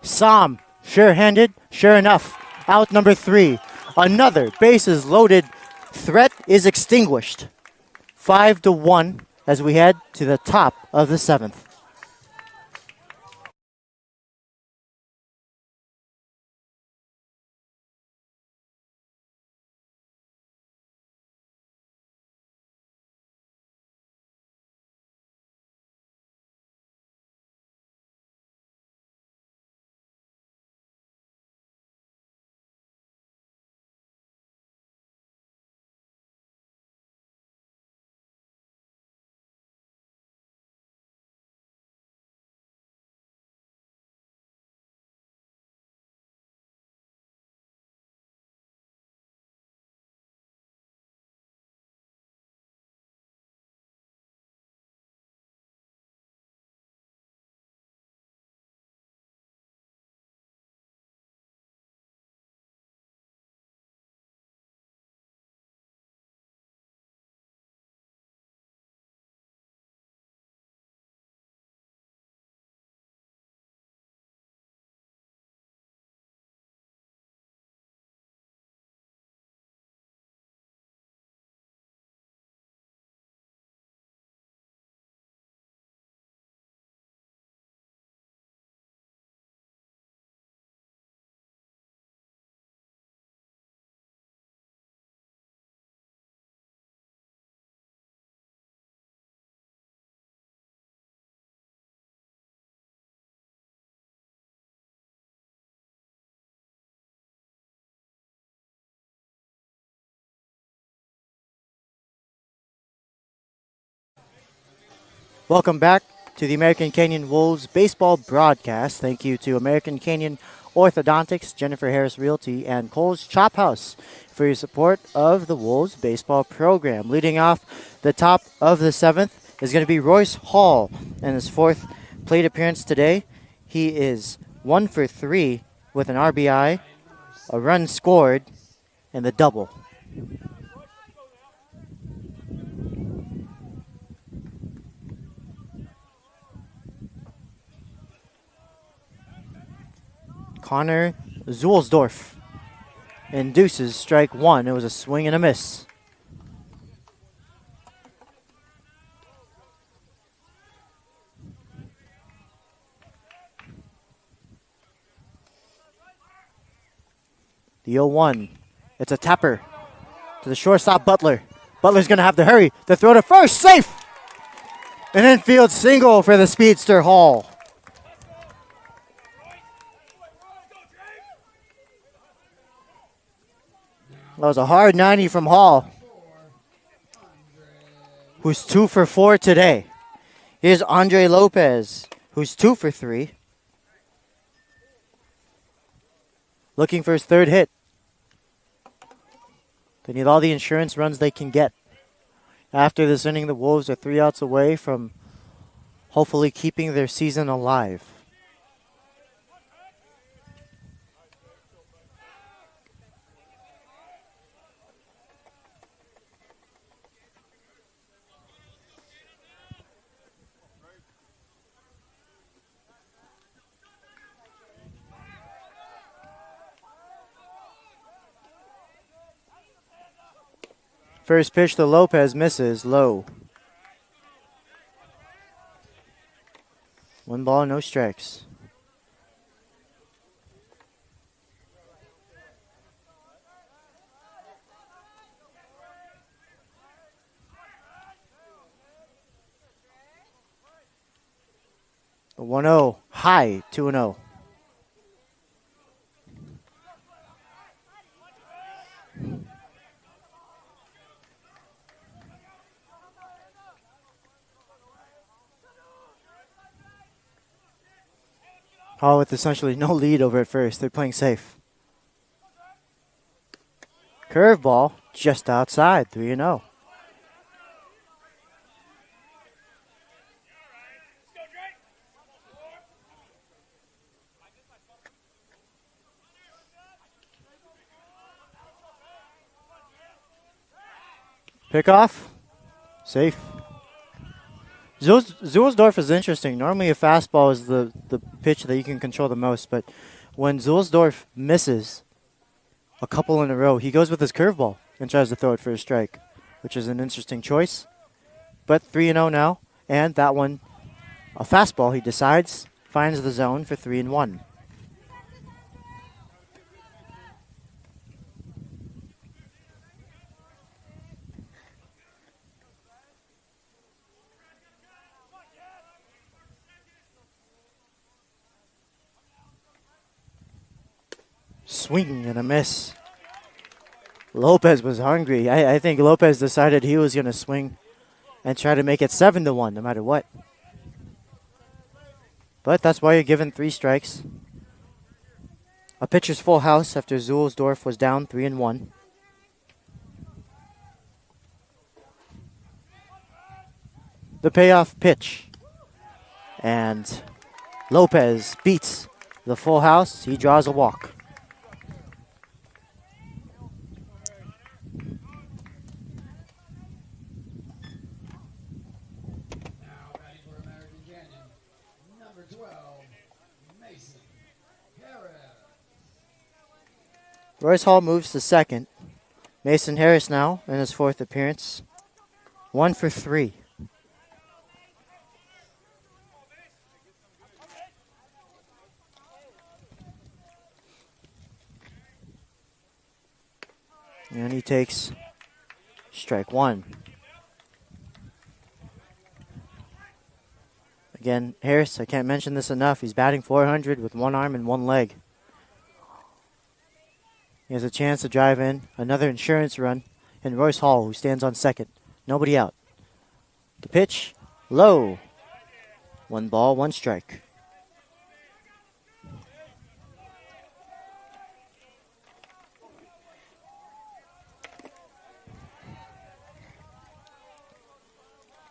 Som, sure-handed, sure enough. Out number 3. Another bases loaded threat is extinguished. 5-1 as we head to the top of the 7th. Welcome back to the American Canyon Wolves baseball broadcast. Thank you to American Canyon Orthodontics, Jennifer Harris Realty, and Cole's Chop House for your support of the Wolves baseball program. Leading off the top of the 7th is going to be Royce Hall in his 4th plate appearance today. He is 1 for 3 with an RBI, a run scored, and the double. Connor Zulsdorf induces strike 1. It was a swing and a miss. The 0-1. It's a tapper to the shortstop Butler. Butler's going to have to hurry. The throw to first. Safe! An infield single for the speedster Hall. That was a hard 90 from Hall, who's 2 for 4 today. Here's Andre Lopez, who's 2 for 3. Looking for his third hit. They need all the insurance runs they can get. After this inning, the Wolves are 3 outs away from hopefully keeping their season alive. First pitch to Lopez misses low. 1 ball, no strikes. A 1-0, high 2-0. Hall with essentially no lead over at first. They're playing safe. Curveball just outside, 3-0. Pickoff, safe. Zulsdorf is interesting. Normally a fastball is the pitch that you can control the most, but when Zulsdorf misses a couple in a row, he goes with his curveball and tries to throw it for a strike, which is an interesting choice. But 3-0 now, and that one, a fastball, he decides, finds the zone for 3-1. Swing and a miss. Lopez was hungry. I think Lopez decided he was going to swing and try to make it 7-1 no matter what. But that's why you're given 3 strikes. A pitcher's full house after Zulsdorf was down 3-1. The payoff pitch. And Lopez beats the full house. He draws a walk. Royce Hall moves to second. Mason Harris now in his 4th appearance. 1 for 3. And he takes strike 1. Again, Harris, I can't mention this enough. He's batting .400 with 1 arm and 1 leg. He has a chance to drive in another insurance run, and Royce Hall, who stands on second. Nobody out. The pitch, low. 1 ball, 1 strike.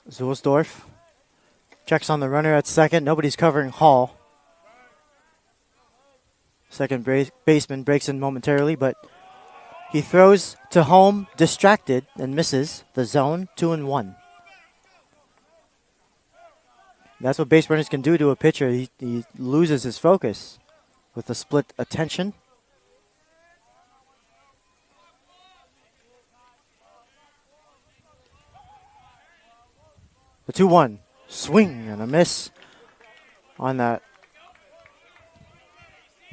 Zulsdorf checks on the runner at second. Nobody's covering Hall. Second baseman breaks in momentarily, but he throws to home, distracted, and misses the zone, 2-1. That's what base runners can do to a pitcher. He loses his focus with a split attention. The 2-1 swing and a miss on that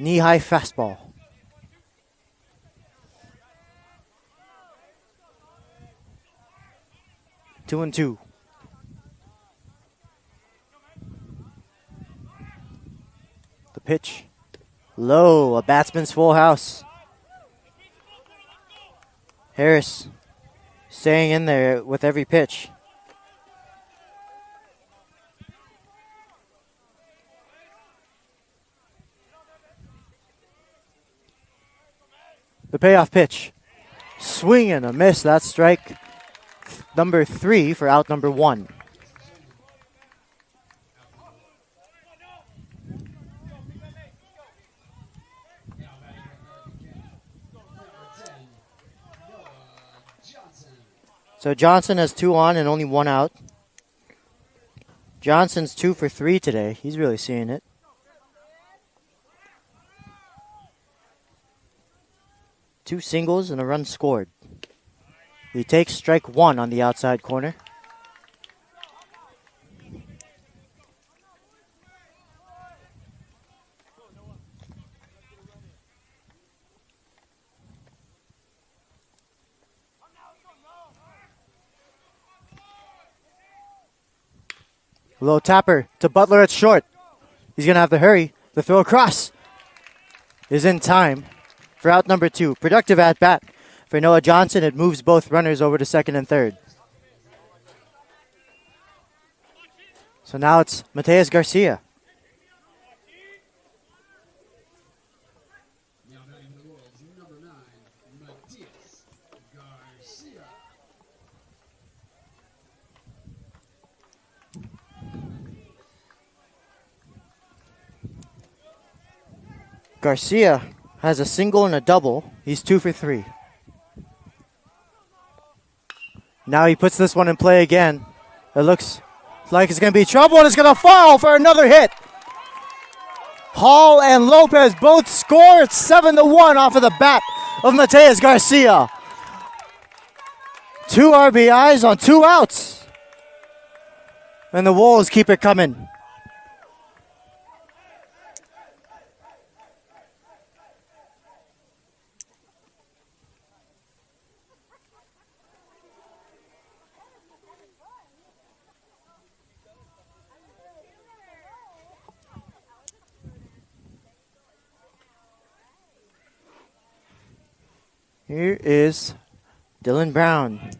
knee-high fastball. Two and two. pitch. Low, a batsman's full house. Harris staying in there with every pitch. The payoff pitch. Swing and a miss. That's strike number 3 for out number 1. So Johnson has 2 on and only 1 out. Johnson's 2 for 3 today. He's really seeing it. Two singles and a run scored. He takes strike 1 on the outside corner. Low tapper to Butler at short. He's going to have to hurry. The throw across is in time for out number 2. Productive at bat for Noah Johnson. It moves both runners over to second and third. So now it's Mateus Garcia.
Now batting for the Wolves, number 9, Matias Garcia.
Garcia has a single and a double. He's 2 for 3. Now he puts this one in play again. It looks like it's going to be trouble, and it's going to fall for another hit. Hall and Lopez both score. It's 7-1 off of the bat of Mateus Garcia. 2 RBIs on 2 outs. And the Wolves keep it coming. Here is Dylan Brown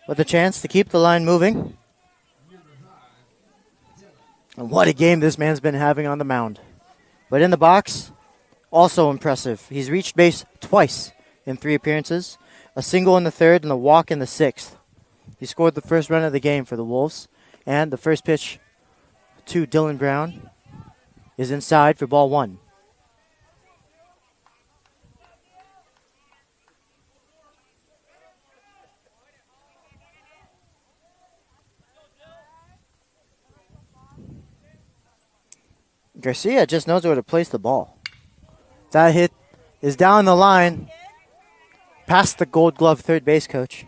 with a chance to keep the line moving. And what a game this man's been having on the mound. But in the box, also impressive. He's reached base twice in 3 appearances, a single in the 3rd and a walk in the 6th. He scored the first run of the game for the Wolves, and the first pitch to Dylan Brown is inside for ball 1. Garcia just knows where to place the ball. That hit is down the line, past the Gold Glove third base coach.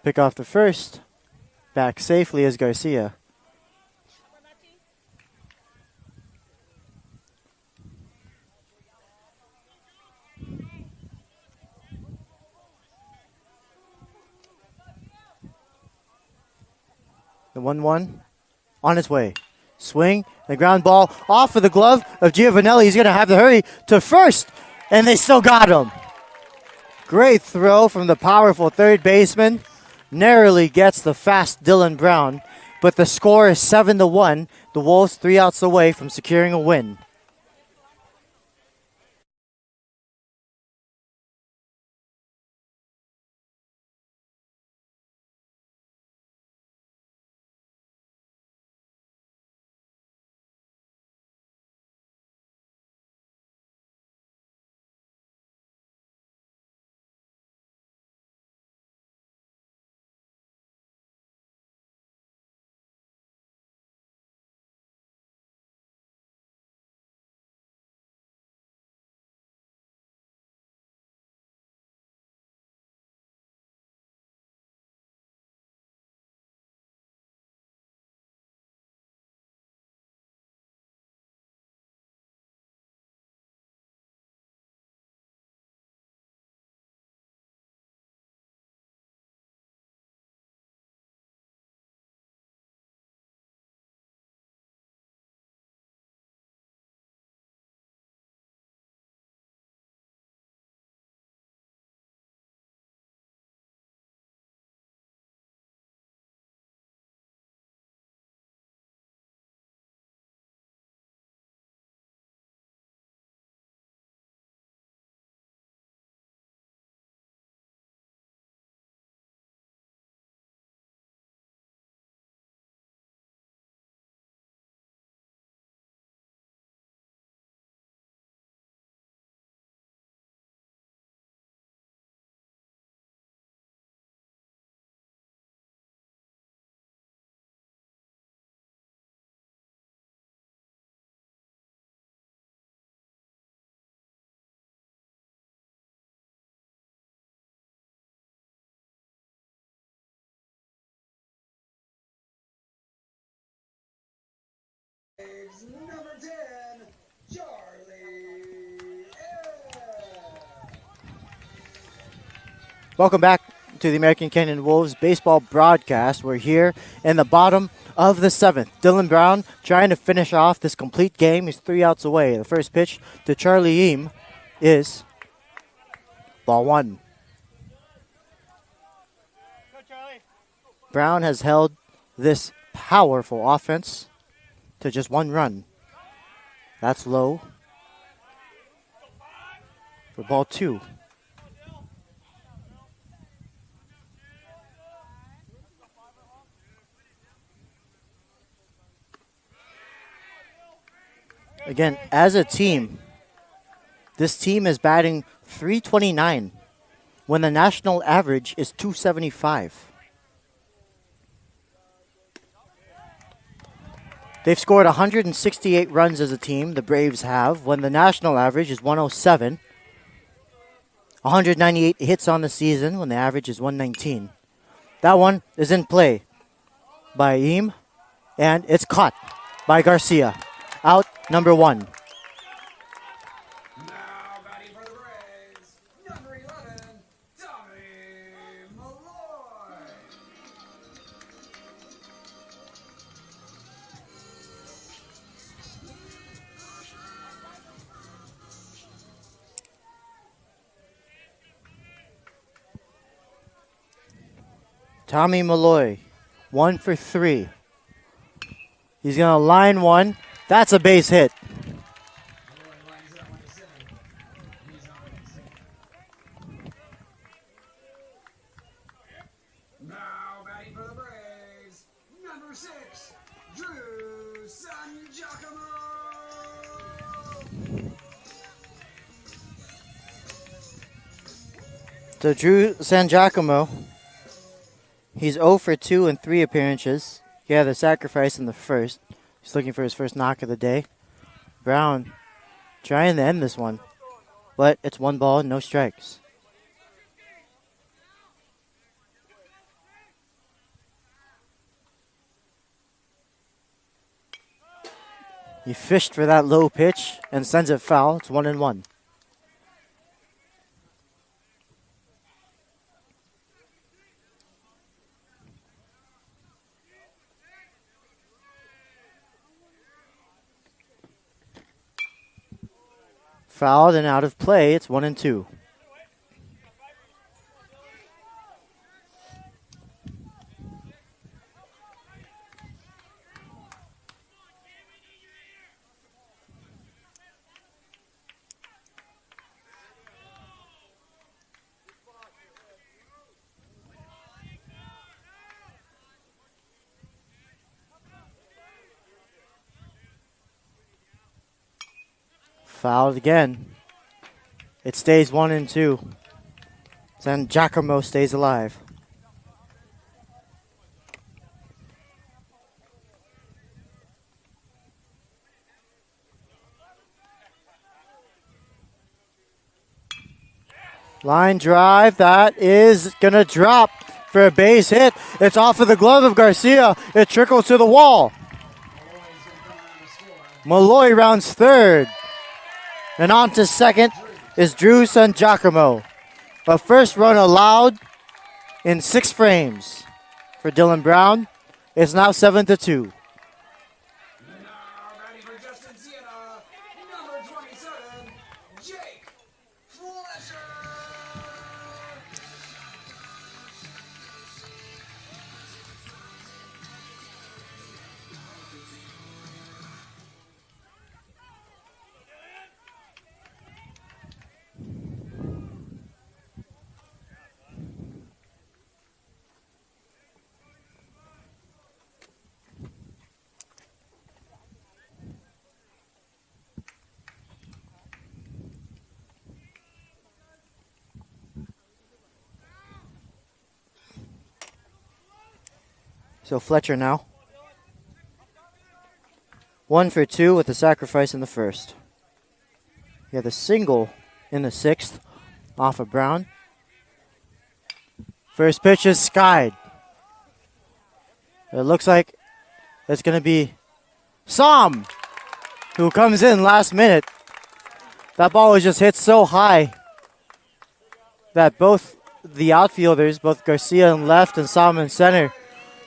Pick off the first. Back safely is Garcia. The 1-1 on its way. Swing, the ground ball off of the glove of Giovanelli. He's going to have to hurry to first, and they still got him. Great throw from the powerful third baseman. Narrowly gets the fast Dylan Brown, but the score is 7-1. The Wolves 3 outs away from securing a win.
Braves, number 10, Charlie.
Welcome back to the American Canyon Wolves baseball broadcast. We're here in the bottom of the 7th. Dylan Brown trying to finish off this complete game. He's 3 outs away. The first pitch to Charlie Eam is ball 1. Brown has held this powerful offense to just 1 run. That's low for ball 2. Again, as a team, this team is batting .329 when the national average is .275. They've scored 168 runs as a team, the Braves have, when the national average is 107. 198 hits on the season when the average is 119. That one is in play by Eam, and it's caught by Garcia. Out number 1.
Now batting for the Braves, number 11, Tommy Malloy.
Tommy Malloy, 1 for 3. He's going to line one. That's a base hit.
Now batting for the Braves, number 6, Drew Sangiacomo.
So Drew Sangiacomo, he's 0 for 2 in 3 appearances. He had the sacrifice in the first. He's looking for his first knock of the day. Brown trying to end this one, but it's 1 ball, no strikes. He fished for that low pitch and sends it foul. It's 1-1. Fouled and out of play. It's 1-2. Fouled again. It stays 1-2. Then Giacomo stays alive. Line drive. That is going to drop for a base hit. It's off of the glove of Garcia. It trickles to the wall. Malloy rounds third. And on to second is Drew Sangiacomo. A first run allowed in 6 frames for Dylan Brown. It's now 7-2.
Now batting for Justin-Siena, number 27, Jake Fletcher.
So Fletcher now. 1 for 2 with the sacrifice in the first. He had the single in the 6th off of Brown. First pitch is skied. It looks like it's going to be Som. who comes in last minute. That ball was just hit so high that both the outfielders, both Garcia in left and Salmon center,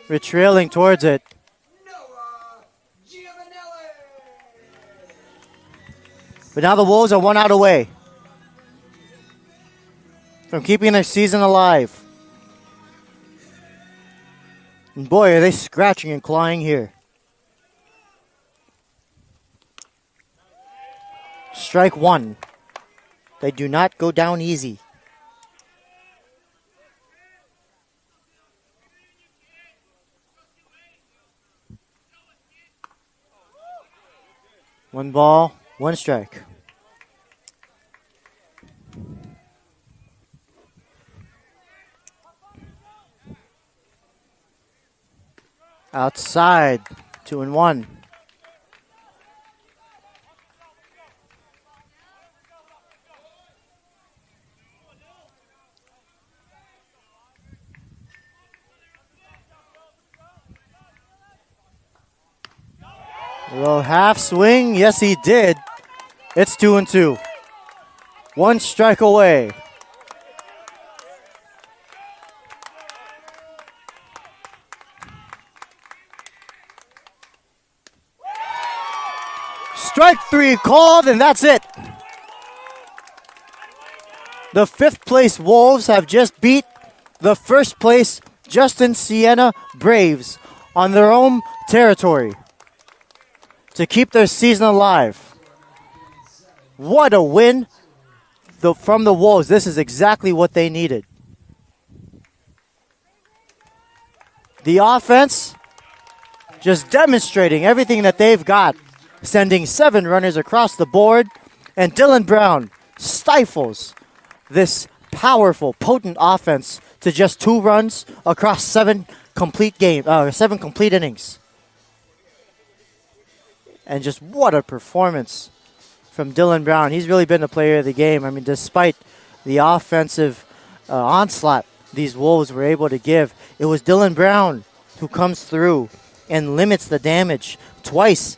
were trailing towards it.
Noah Giovanelli.
But now the Wolves are 1 out away from keeping their season alive. And boy, are they scratching and clawing here. Strike 1. They do not go down easy. One ball, one strike. Outside, 2-1. A little half swing. Yes, he did. It's 2-2. One strike away. Strike 3 called, and that's it. The 5th place Wolves have just beat the 1st place Justin-Siena Braves on their own territory to keep their season alive. What a win from the Wolves. This is exactly what they needed. The offense just demonstrating everything that they've got, sending 7 runners across the board, and Dylan Brown stifles this powerful, potent offense to just 2 runs across 7 complete innings. And just what a performance from Dylan Brown. He's really been the player of the game. I mean, despite the offensive onslaught these Wolves were able to give, it was Dylan Brown who comes through and limits the damage. Twice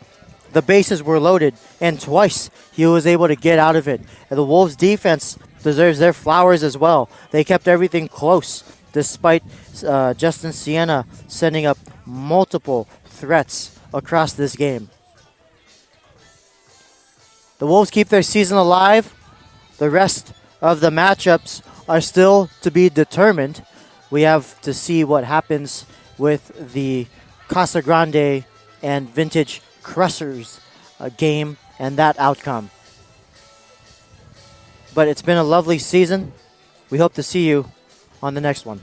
the bases were loaded, and twice he was able to get out of it. And the Wolves' defense deserves their flowers as well. They kept everything close despite Justin-Siena sending up multiple threats across this game. The Wolves keep their season alive. The rest of the matchups are still to be determined. We have to see what happens with the Casa Grande and Vintage Crushers game and that outcome. But it's been a lovely season. We hope to see you on the next one.